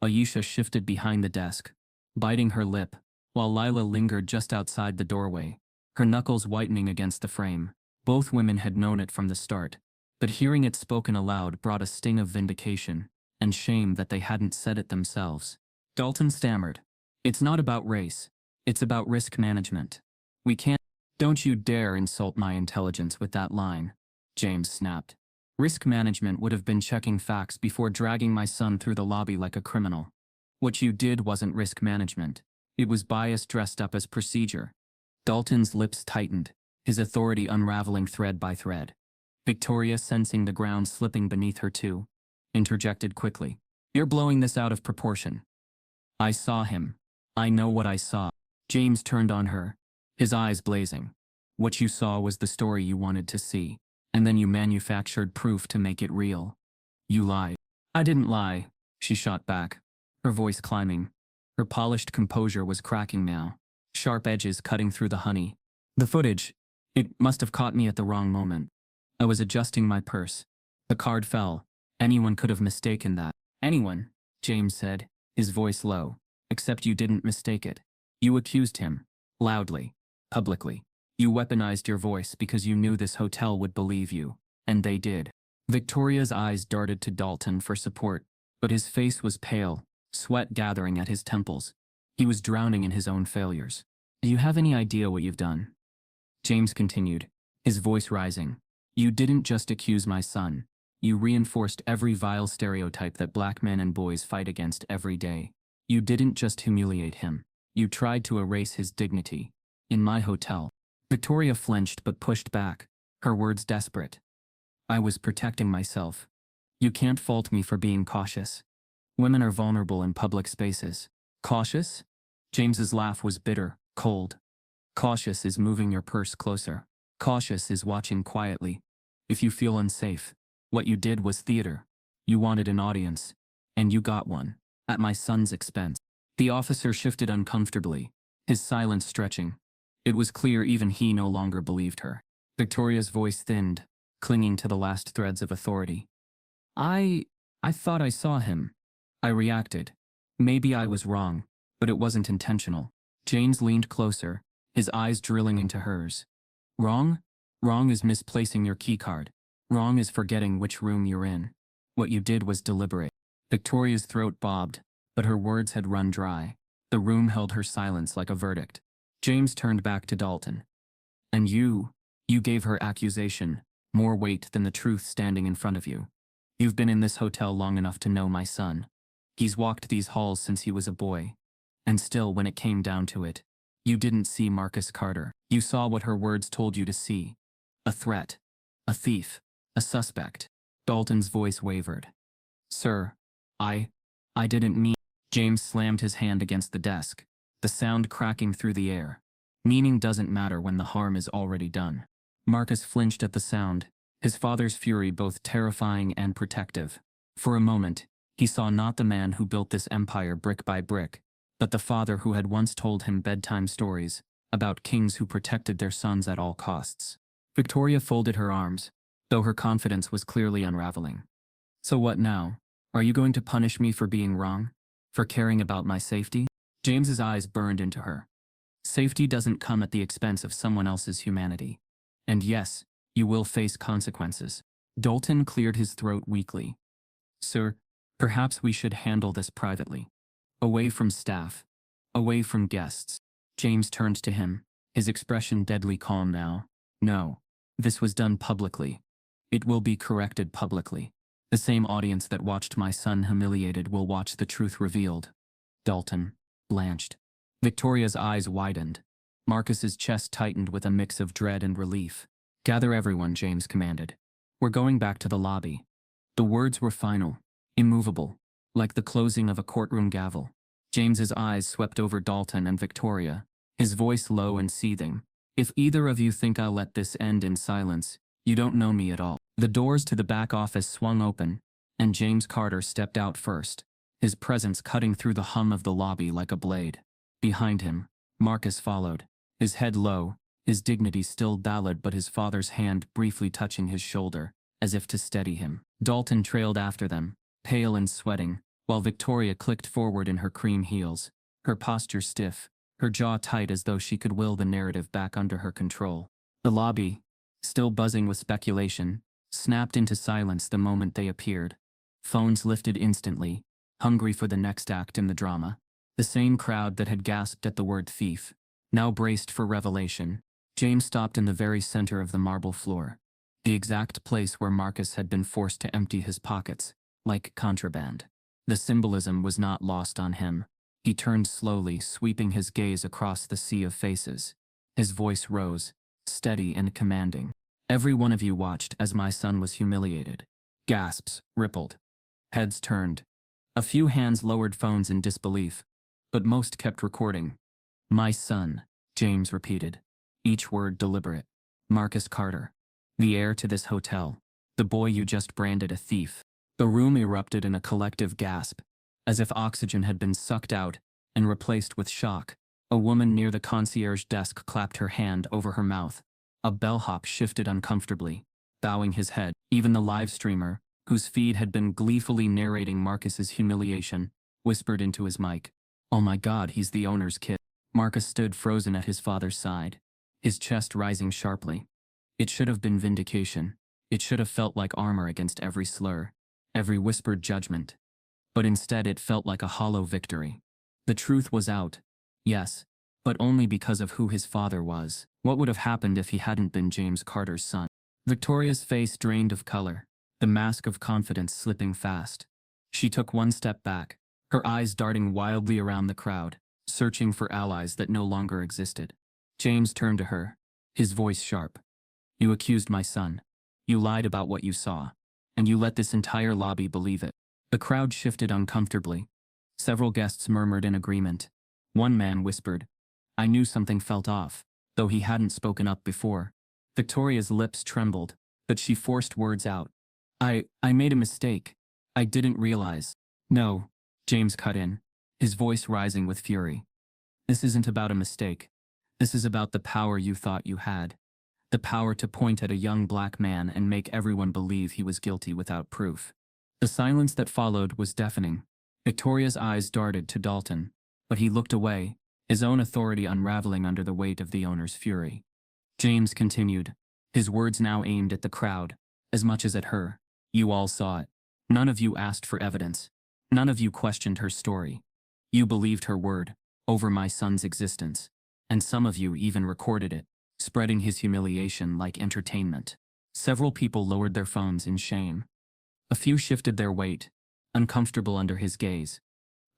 Aisha shifted behind the desk, biting her lip, while Lila lingered just outside the doorway, her knuckles whitening against the frame. Both women had known it from the start, but hearing it spoken aloud brought a sting of vindication and shame that they hadn't said it themselves. Dalton stammered. It's not about race. It's about risk management. We can't. Don't you dare insult my intelligence with that line, James snapped. Risk management would have been checking facts before dragging my son through the lobby like a criminal. What you did wasn't risk management. It was bias dressed up as procedure. Dalton's lips tightened, his authority unraveling thread by thread. Victoria, sensing the ground slipping beneath her too, interjected quickly. You're blowing this out of proportion. I saw him. I know what I saw. James turned on her, his eyes blazing. What you saw was the story you wanted to see, and then you manufactured proof to make it real. You lied. I didn't lie, she shot back, her voice climbing. Her polished composure was cracking now, sharp edges cutting through the honey. The footage, it must have caught me at the wrong moment. I was adjusting my purse. The card fell. Anyone could have mistaken that. Anyone, James said, his voice low. Except you didn't mistake it. You accused him. Loudly. Publicly. You weaponized your voice because you knew this hotel would believe you. And they did. Victoria's eyes darted to Dalton for support, but his face was pale, sweat gathering at his temples. He was drowning in his own failures. Do you have any idea what you've done? James continued, his voice rising. You didn't just accuse my son. You reinforced every vile stereotype that black men and boys fight against every day. You didn't just humiliate him. You tried to erase his dignity. In my hotel. Victoria flinched but pushed back, her words desperate. I was protecting myself. You can't fault me for being cautious. Women are vulnerable in public spaces. Cautious? James's laugh was bitter, cold. Cautious is moving your purse closer. Cautious is watching quietly. If you feel unsafe, what you did was theater. You wanted an audience. And you got one. At my son's expense. The officer shifted uncomfortably, his silence stretching. It was clear even he no longer believed her. Victoria's voice thinned, clinging to the last threads of authority. I thought I saw him. I reacted. Maybe I was wrong, but it wasn't intentional. James leaned closer, his eyes drilling into hers. Wrong? Wrong is misplacing your keycard. Wrong is forgetting which room you're in. What you did was deliberate. Victoria's throat bobbed, but her words had run dry. The room held her silence like a verdict. James turned back to Dalton. And you gave her accusation more weight than the truth standing in front of you. You've been in this hotel long enough to know my son. He's walked these halls since he was a boy. And still, when it came down to it, you didn't see Marcus Carter. You saw what her words told you to see. A threat. A thief. A suspect. Dalton's voice wavered. Sir, I didn't mean. James slammed his hand against the desk, the sound cracking through the air. Meaning doesn't matter when the harm is already done. Marcus flinched at the sound, his father's fury both terrifying and protective. For a moment, he saw not the man who built this empire brick by brick, but the father who had once told him bedtime stories about kings who protected their sons at all costs. Victoria folded her arms, though her confidence was clearly unraveling. So what now? Are you going to punish me for being wrong? For caring about my safety? James's eyes burned into her. Safety doesn't come at the expense of someone else's humanity. And yes, you will face consequences. Dalton cleared his throat weakly. Sir, perhaps we should handle this privately. Away from staff. Away from guests. James turned to him, his expression deadly calm now. No, this was done publicly. It will be corrected publicly. The same audience that watched my son humiliated will watch the truth revealed. Dalton blanched. Victoria's eyes widened. Marcus's chest tightened with a mix of dread and relief. Gather everyone, James commanded. We're going back to the lobby. The words were final, immovable, like the closing of a courtroom gavel. James's eyes swept over Dalton and Victoria, his voice low and seething. If either of you think I'll let this end in silence, you don't know me at all. The doors to the back office swung open, and James Carter stepped out first, his presence cutting through the hum of the lobby like a blade. Behind him, Marcus followed, his head low, his dignity still bowed but his father's hand briefly touching his shoulder, as if to steady him. Dalton trailed after them, pale and sweating, while Victoria clicked forward in her cream heels, her posture stiff, her jaw tight as though she could will the narrative back under her control. The lobby, still buzzing with speculation, snapped into silence the moment they appeared. Phones lifted instantly, hungry for the next act in the drama. The same crowd that had gasped at the word thief, now braced for revelation. James stopped in the very center of the marble floor, the exact place where Marcus had been forced to empty his pockets, like contraband. The symbolism was not lost on him. He turned slowly, sweeping his gaze across the sea of faces. His voice rose, steady and commanding. Every one of you watched as my son was humiliated. Gasps rippled. Heads turned. A few hands lowered phones in disbelief, but most kept recording. My son, James repeated, each word deliberate. Marcus Carter, the heir to this hotel, the boy you just branded a thief. The room erupted in a collective gasp, as if oxygen had been sucked out and replaced with shock. A woman near the concierge desk clapped her hand over her mouth. A bellhop shifted uncomfortably, bowing his head. Even the live streamer, whose feed had been gleefully narrating Marcus's humiliation, whispered into his mic, "Oh my God, he's the owner's kid." Marcus stood frozen at his father's side, his chest rising sharply. It should have been vindication. It should have felt like armor against every slur, every whispered judgment. But instead it felt like a hollow victory. The truth was out, yes, but only because of who his father was. What would have happened if he hadn't been James Carter's son? Victoria's face drained of color, the mask of confidence slipping fast. She took one step back, her eyes darting wildly around the crowd, searching for allies that no longer existed. James turned to her, his voice sharp. You accused my son. You lied about what you saw. And you let this entire lobby believe it. The crowd shifted uncomfortably. Several guests murmured in agreement. One man whispered, I knew something felt off, though he hadn't spoken up before. Victoria's lips trembled, but she forced words out. I made a mistake. I didn't realize. No, James cut in, his voice rising with fury. This isn't about a mistake. This is about the power you thought you had. The power to point at a young black man and make everyone believe he was guilty without proof. The silence that followed was deafening. Victoria's eyes darted to Dalton, but he looked away, his own authority unraveling under the weight of the owner's fury. James continued, his words now aimed at the crowd, as much as at her. You all saw it. None of you asked for evidence. None of you questioned her story. You believed her word, over my son's existence. And some of you even recorded it, spreading his humiliation like entertainment. Several people lowered their phones in shame. A few shifted their weight, uncomfortable under his gaze.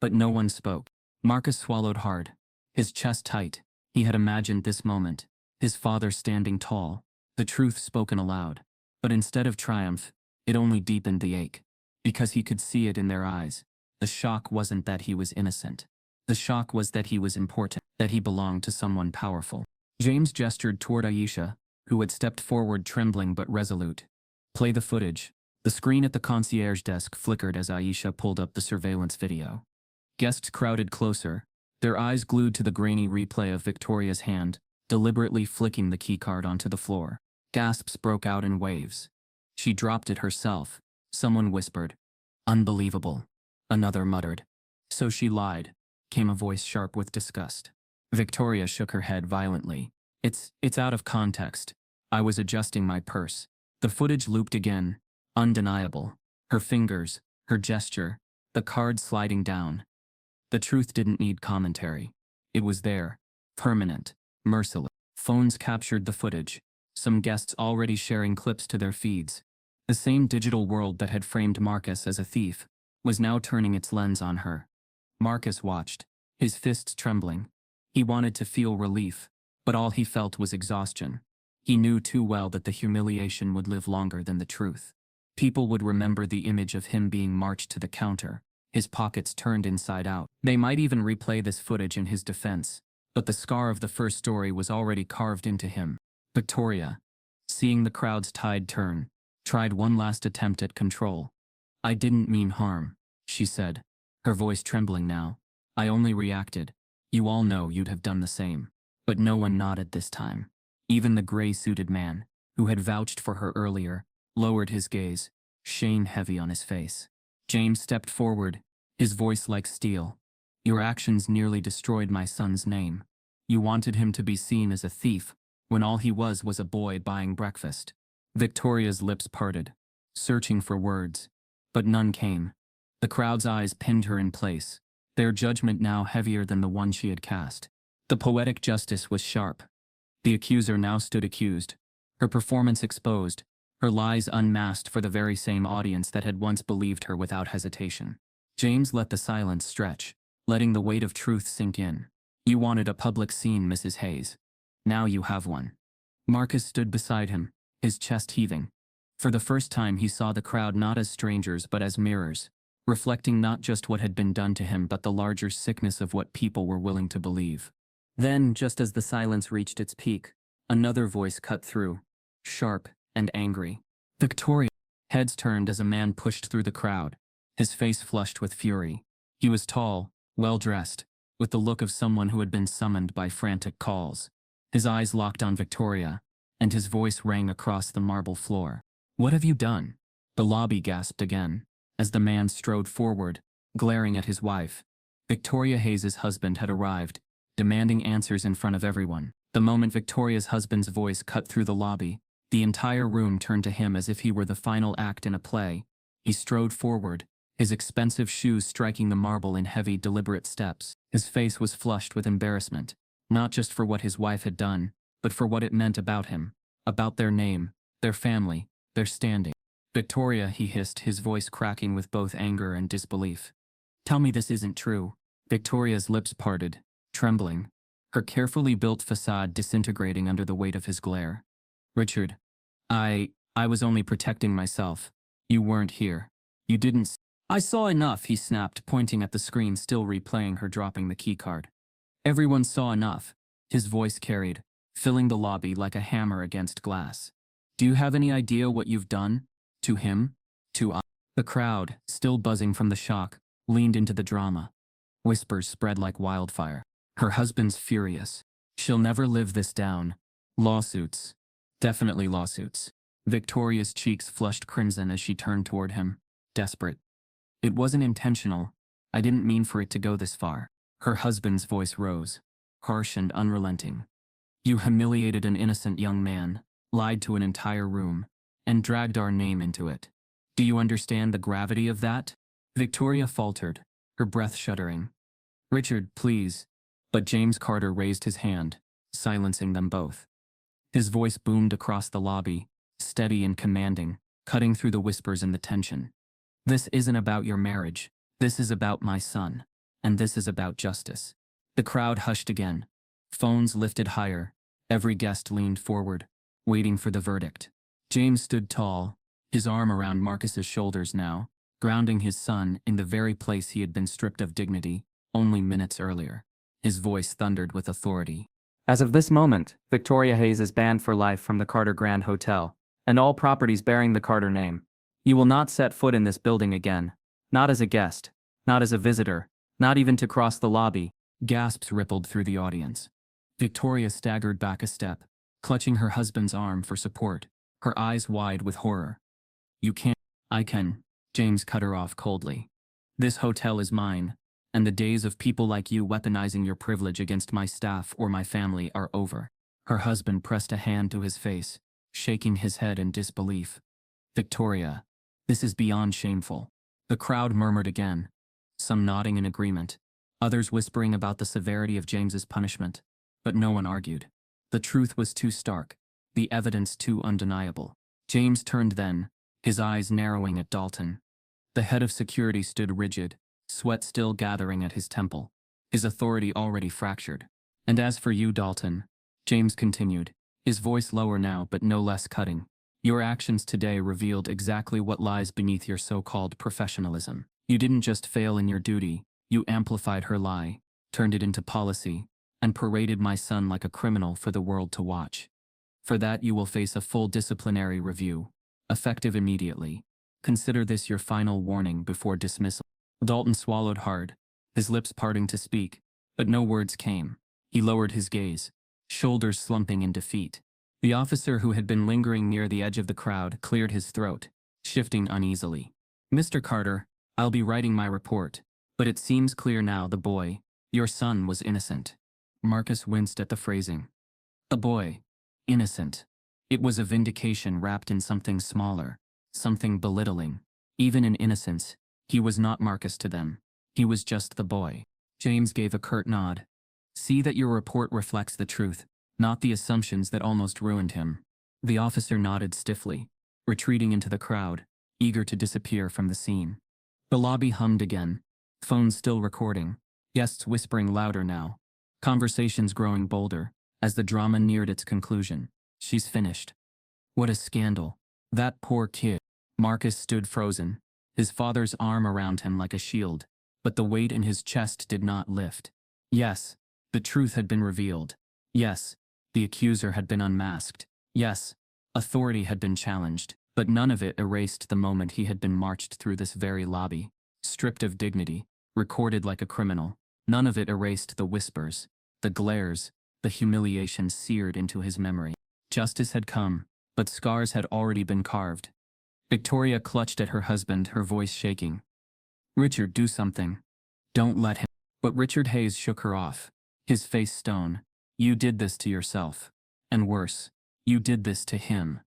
But no one spoke. Marcus swallowed hard, his chest tight. He had imagined this moment, his father standing tall, the truth spoken aloud. But instead of triumph, it only deepened the ache. Because he could see it in their eyes. The shock wasn't that he was innocent. The shock was that he was important, that he belonged to someone powerful. James gestured toward Aisha, who had stepped forward trembling but resolute. Play the footage. The screen at the concierge desk flickered as Aisha pulled up the surveillance video. Guests crowded closer, their eyes glued to the grainy replay of Victoria's hand, deliberately flicking the keycard onto the floor. Gasps broke out in waves. She dropped it herself. Someone whispered, Unbelievable. Another muttered, So she lied, came a voice sharp with disgust. Victoria shook her head violently. It's out of context. I was adjusting my purse. The footage looped again, undeniable. Her fingers, her gesture, the card sliding down. The truth didn't need commentary. It was there, permanent, merciless. Phones captured the footage, some guests already sharing clips to their feeds. The same digital world that had framed Marcus as a thief was now turning its lens on her. Marcus watched, his fists trembling. He wanted to feel relief, but all he felt was exhaustion. He knew too well that the humiliation would live longer than the truth. People would remember the image of him being marched to the counter, his pockets turned inside out. They might even replay this footage in his defense, but the scar of the first story was already carved into him. Victoria, seeing the crowd's tide turn, tried one last attempt at control. I didn't mean harm, she said, her voice trembling now. I only reacted. You all know you'd have done the same. But no one nodded this time. Even the gray-suited man, who had vouched for her earlier, lowered his gaze, shame heavy on his face. James stepped forward, his voice like steel. Your actions nearly destroyed my son's name. You wanted him to be seen as a thief, when all he was a boy buying breakfast. Victoria's lips parted, searching for words, but none came. The crowd's eyes pinned her in place, their judgment now heavier than the one she had cast. The poetic justice was sharp. The accuser now stood accused, her performance exposed, her lies unmasked for the very same audience that had once believed her without hesitation. James let the silence stretch, letting the weight of truth sink in. You wanted a public scene, Mrs. Hayes. Now you have one. Marcus stood beside him, his chest heaving. For the first time he saw the crowd not as strangers but as mirrors, reflecting not just what had been done to him but the larger sickness of what people were willing to believe. Then, just as the silence reached its peak, another voice cut through, sharp and angry. Victoria. Heads turned as a man pushed through the crowd, his face flushed with fury. He was tall, well-dressed, with the look of someone who had been summoned by frantic calls. His eyes locked on Victoria, and his voice rang across the marble floor. What have you done? The lobby gasped again, as the man strode forward, glaring at his wife. Victoria Hayes' husband had arrived, demanding answers in front of everyone. The moment Victoria's husband's voice cut through the lobby, the entire room turned to him as if he were the final act in a play. He strode forward, his expensive shoes striking the marble in heavy, deliberate steps. His face was flushed with embarrassment, not just for what his wife had done, but for what it meant about him, about their name, their family, their standing. Victoria, he hissed, his voice cracking with both anger and disbelief. Tell me this isn't true. Victoria's lips parted, trembling, her carefully built facade disintegrating under the weight of his glare. Richard, I was only protecting myself. You weren't here. You didn't I saw enough, he snapped, pointing at the screen still replaying her dropping the keycard. Everyone saw enough, his voice carried, filling the lobby like a hammer against glass. Do you have any idea what you've done? To him? To us? The crowd, still buzzing from the shock, leaned into the drama. Whispers spread like wildfire. Her husband's furious. She'll never live this down. Lawsuits. Definitely lawsuits. Victoria's cheeks flushed crimson as she turned toward him, desperate. It wasn't intentional. I didn't mean for it to go this far. Her husband's voice rose, harsh and unrelenting. You humiliated an innocent young man, lied to an entire room, and dragged our name into it. Do you understand the gravity of that? Victoria faltered, her breath shuddering. Richard, please. But James Carter raised his hand, silencing them both. His voice boomed across the lobby, steady and commanding, cutting through the whispers and the tension. This isn't about your marriage. This is about my son. And this is about justice. The crowd hushed again. Phones lifted higher. Every guest leaned forward, waiting for the verdict. James stood tall, his arm around Marcus's shoulders now, grounding his son in the very place he had been stripped of dignity only minutes earlier. His voice thundered with authority. As of this moment, Victoria Hayes is banned for life from the Carter Grand Hotel, and all properties bearing the Carter name. You will not set foot in this building again. Not as a guest. Not as a visitor. Not even to cross the lobby. Gasps rippled through the audience. Victoria staggered back a step, clutching her husband's arm for support, her eyes wide with horror. You can't. I can. James cut her off coldly. This hotel is mine, and the days of people like you weaponizing your privilege against my staff or my family are over. Her husband pressed a hand to his face, shaking his head in disbelief. Victoria, this is beyond shameful. The crowd murmured again, some nodding in agreement, others whispering about the severity of James's punishment, but no one argued. The truth was too stark, the evidence too undeniable. James turned then, his eyes narrowing at Dalton. The head of security stood rigid, sweat still gathering at his temple, his authority already fractured. And as for you, Dalton, James continued, his voice lower now but no less cutting. Your actions today revealed exactly what lies beneath your so-called professionalism. You didn't just fail in your duty, you amplified her lie, turned it into policy, and paraded my son like a criminal for the world to watch. For that you will face a full disciplinary review, effective immediately. Consider this your final warning before dismissal. Dalton swallowed hard, his lips parting to speak, but no words came. He lowered his gaze, shoulders slumping in defeat. The officer who had been lingering near the edge of the crowd cleared his throat, shifting uneasily. Mr. Carter, I'll be writing my report, but it seems clear now the boy, your son, was innocent. Marcus winced at the phrasing. A boy. Innocent. It was a vindication wrapped in something smaller, something belittling. Even in innocence, he was not Marcus to them. He was just the boy. James gave a curt nod. See that your report reflects the truth, not the assumptions that almost ruined him. The officer nodded stiffly, retreating into the crowd, eager to disappear from the scene. The lobby hummed again, phones still recording, guests whispering louder now, conversations growing bolder, as the drama neared its conclusion. She's finished. What a scandal. That poor kid. Marcus stood frozen, his father's arm around him like a shield, but the weight in his chest did not lift. Yes, the truth had been revealed. Yes, the accuser had been unmasked. Yes, authority had been challenged, but none of it erased the moment he had been marched through this very lobby, stripped of dignity, recorded like a criminal. None of it erased the whispers, the glares, the humiliation seared into his memory. Justice had come, but scars had already been carved. Victoria clutched at her husband, her voice shaking. Richard, do something. Don't let him. But Richard Hayes shook her off, his face stone. You did this to yourself. And worse, you did this to him.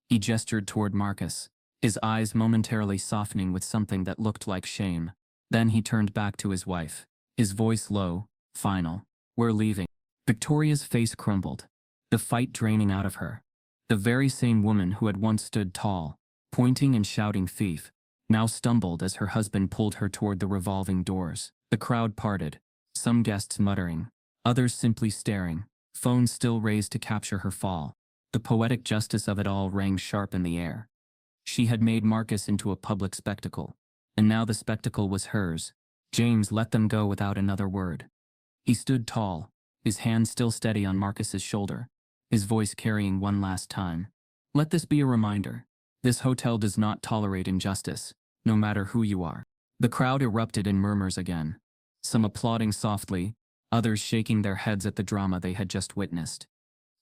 He gestured toward Marcus, his eyes momentarily softening with something that looked like shame. Then he turned back to his wife, his voice low, final. We're leaving. Victoria's face crumbled, the fight draining out of her. The very same woman who had once stood tall, pointing and shouting thief, now stumbled as her husband pulled her toward the revolving doors. The crowd parted, some guests muttering, others simply staring, phones still raised to capture her fall. The poetic justice of it all rang sharp in the air. She had made Marcus into a public spectacle, and now the spectacle was hers. James let them go without another word. He stood tall, his hand still steady on Marcus's shoulder, his voice carrying one last time. Let this be a reminder. This hotel does not tolerate injustice, no matter who you are. The crowd erupted in murmurs again, some applauding softly, others shaking their heads at the drama they had just witnessed.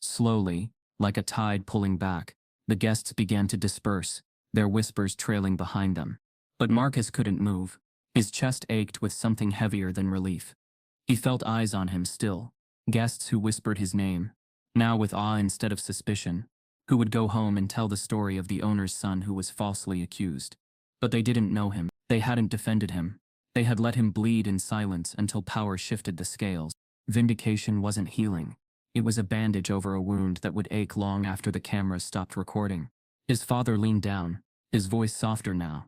Slowly, like a tide pulling back, the guests began to disperse, their whispers trailing behind them. But Marcus couldn't move. His chest ached with something heavier than relief. He felt eyes on him still, guests who whispered his name, now with awe instead of suspicion, who would go home and tell the story of the owner's son who was falsely accused. But they didn't know him. They hadn't defended him. They had let him bleed in silence until power shifted the scales. Vindication wasn't healing. It was a bandage over a wound that would ache long after the cameras stopped recording. His father leaned down, his voice softer now.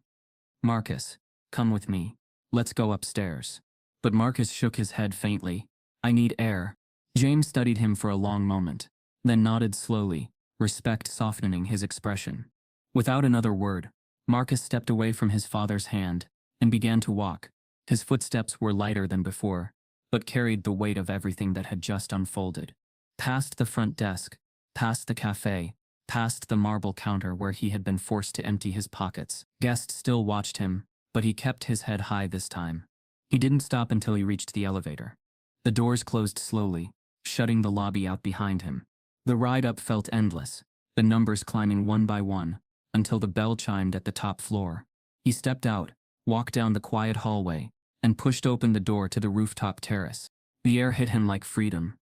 Marcus, come with me. Let's go upstairs. But Marcus shook his head faintly. I need air. James studied him for a long moment, then nodded slowly, respect softening his expression. Without another word, Marcus stepped away from his father's hand and began to walk. His footsteps were lighter than before, but carried the weight of everything that had just unfolded. Past the front desk, past the cafe, past the marble counter where he had been forced to empty his pockets. Guests still watched him, but he kept his head high this time. He didn't stop until he reached the elevator. The doors closed slowly, shutting the lobby out behind him. The ride up felt endless, the numbers climbing one by one, until the bell chimed at the top floor. He stepped out, walked down the quiet hallway, and pushed open the door to the rooftop terrace. The air hit him like freedom.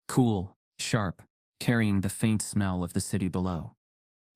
Cool, sharp, carrying the faint smell of the city below.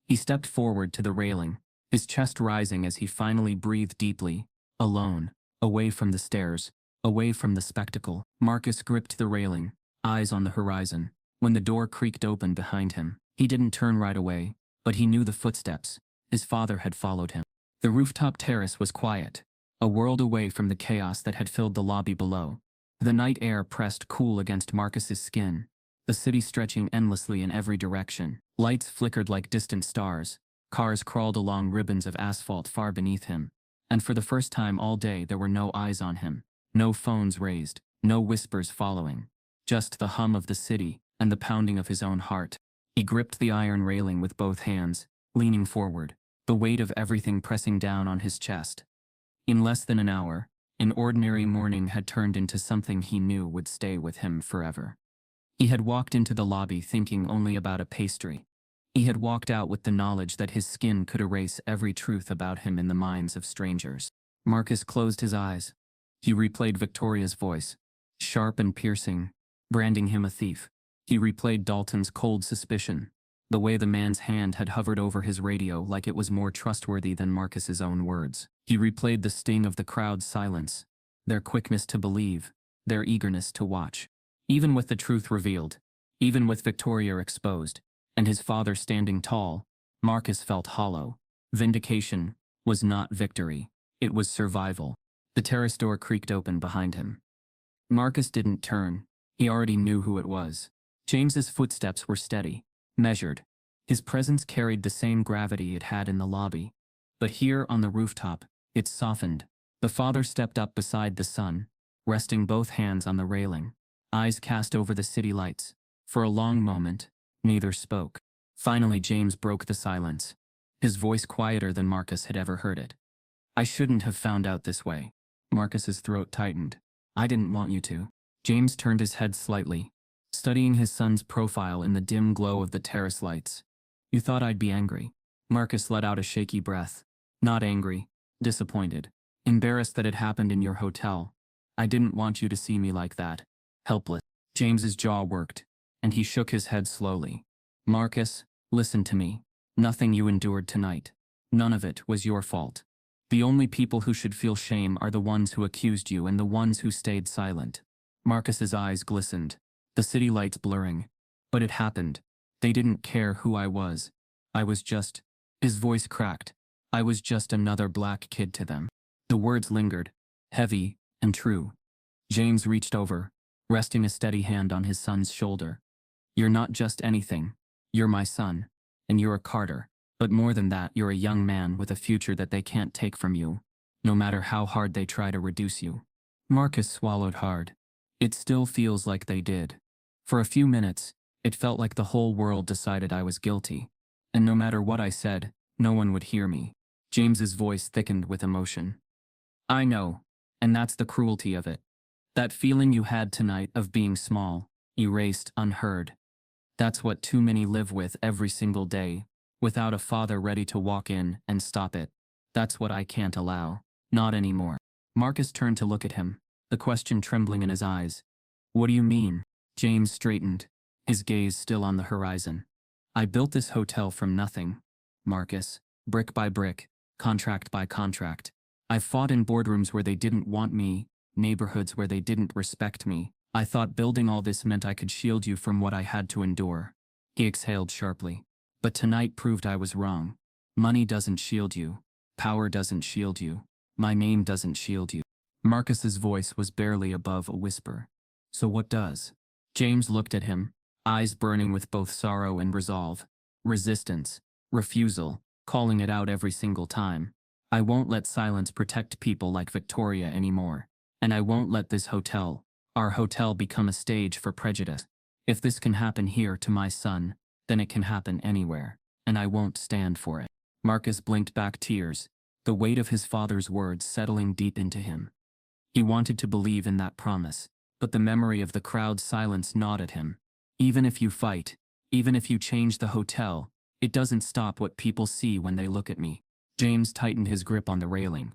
He stepped forward to the railing, his chest rising as he finally breathed deeply, alone, away from the stairs, away from the spectacle. Marcus gripped the railing, eyes on the horizon. When the door creaked open behind him, he didn't turn right away, but he knew the footsteps. His father had followed him. The rooftop terrace was quiet, a world away from the chaos that had filled the lobby below. The night air pressed cool against Marcus's skin, the city stretching endlessly in every direction. Lights flickered like distant stars, cars crawled along ribbons of asphalt far beneath him, and for the first time all day there were no eyes on him, no phones raised, no whispers following, just the hum of the city and the pounding of his own heart. He gripped the iron railing with both hands, leaning forward, the weight of everything pressing down on his chest. In less than an hour, an ordinary morning had turned into something he knew would stay with him forever. He had walked into the lobby thinking only about a pastry. He had walked out with the knowledge that his skin could erase every truth about him in the minds of strangers. Marcus closed his eyes. He replayed Victoria's voice, sharp and piercing, branding him a thief. He replayed Dalton's cold suspicion, the way the man's hand had hovered over his radio like it was more trustworthy than Marcus's own words. He replayed the sting of the crowd's silence, their quickness to believe, their eagerness to watch. Even with the truth revealed, even with Victoria exposed, and his father standing tall, Marcus felt hollow. Vindication was not victory, it was survival. The terrace door creaked open behind him. Marcus didn't turn. He already knew who it was. James's footsteps were steady, measured. His presence carried the same gravity it had in the lobby. But here on the rooftop, it softened. The father stepped up beside the son, resting both hands on the railing, eyes cast over the city lights. For a long moment, neither spoke. Finally James broke the silence, his voice quieter than Marcus had ever heard it. I shouldn't have found out this way. Marcus's throat tightened. I didn't want you to. James turned his head slightly, studying his son's profile in the dim glow of the terrace lights. You thought I'd be angry. Marcus let out a shaky breath. Not angry, disappointed, embarrassed that it happened in your hotel. I didn't want you to see me like that, helpless. James's jaw worked, and he shook his head slowly. Marcus, listen to me. Nothing you endured tonight, none of it was your fault. The only people who should feel shame are the ones who accused you and the ones who stayed silent. Marcus's eyes glistened, the city lights blurring. But it happened. They didn't care who I was. I was just... His voice cracked. I was just another black kid to them. The words lingered, heavy and true. James reached over, resting a steady hand on his son's shoulder. You're not just anything. You're my son. And you're a Carter. But more than that, you're a young man with a future that they can't take from you, no matter how hard they try to reduce you. Marcus swallowed hard. It still feels like they did. For a few minutes, it felt like the whole world decided I was guilty. And no matter what I said, no one would hear me. James's voice thickened with emotion. I know, and that's the cruelty of it. That feeling you had tonight of being small, erased, unheard. That's what too many live with every single day, without a father ready to walk in and stop it. That's what I can't allow. Not anymore. Marcus turned to look at him, the question trembling in his eyes. What do you mean? James straightened, his gaze still on the horizon. I built this hotel from nothing, Marcus, brick by brick, contract by contract. I fought in boardrooms where they didn't want me, neighborhoods where they didn't respect me. I thought building all this meant I could shield you from what I had to endure. He exhaled sharply. But tonight proved I was wrong. Money doesn't shield you. Power doesn't shield you. My name doesn't shield you. Marcus's voice was barely above a whisper. So what does? James looked at him, eyes burning with both sorrow and resolve. Resistance, refusal, calling it out every single time. I won't let silence protect people like Victoria anymore. And I won't let this hotel, our hotel, become a stage for prejudice. If this can happen here to my son, then it can happen anywhere, and I won't stand for it. Marcus blinked back tears, the weight of his father's words settling deep into him. He wanted to believe in that promise, but the memory of the crowd's silence gnawed at him. Even if you fight, even if you change the hotel, it doesn't stop what people see when they look at me. James tightened his grip on the railing.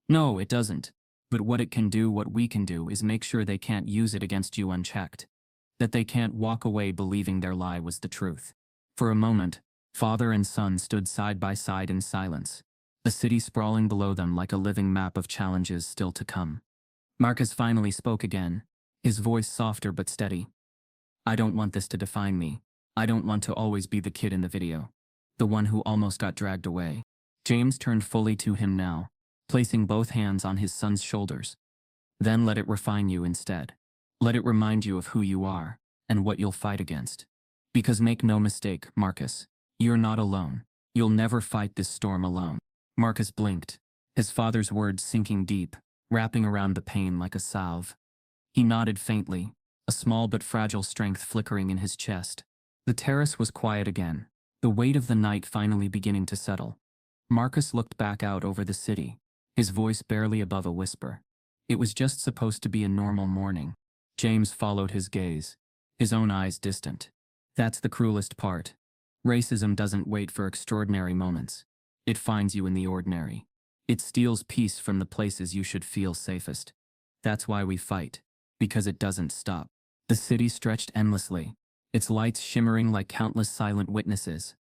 No, it doesn't. But what it can do, what we can do, is make sure they can't use it against you unchecked. That they can't walk away believing their lie was the truth. For a moment, father and son stood side by side in silence, the city sprawling below them like a living map of challenges still to come. Marcus finally spoke again, his voice softer but steady. I don't want this to define me. I don't want to always be the kid in the video, the one who almost got dragged away. James turned fully to him now, placing both hands on his son's shoulders. Then let it refine you instead. Let it remind you of who you are, and what you'll fight against. Because make no mistake, Marcus, you're not alone. You'll never fight this storm alone. Marcus blinked, his father's words sinking deep, wrapping around the pain like a salve. He nodded faintly, a small but fragile strength flickering in his chest. The terrace was quiet again, the weight of the night finally beginning to settle. Marcus looked back out over the city, his voice barely above a whisper. It was just supposed to be a normal morning. James followed his gaze, his own eyes distant. That's the cruelest part. Racism doesn't wait for extraordinary moments. It finds you in the ordinary. It steals peace from the places you should feel safest. That's why we fight, because it doesn't stop. The city stretched endlessly, its lights shimmering like countless silent witnesses.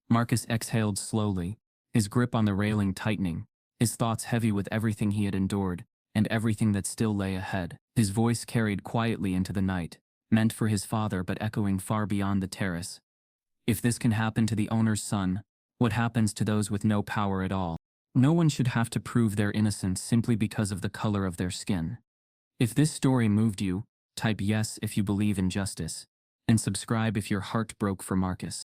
Marcus exhaled slowly, his grip on the railing tightening, his thoughts heavy with everything he had endured, and everything that still lay ahead. His voice carried quietly into the night, meant for his father but echoing far beyond the terrace. If this can happen to the owner's son, what happens to those with no power at all? No one should have to prove their innocence simply because of the color of their skin. If this story moved you, type yes if you believe in justice, and subscribe if your heart broke for Marcus.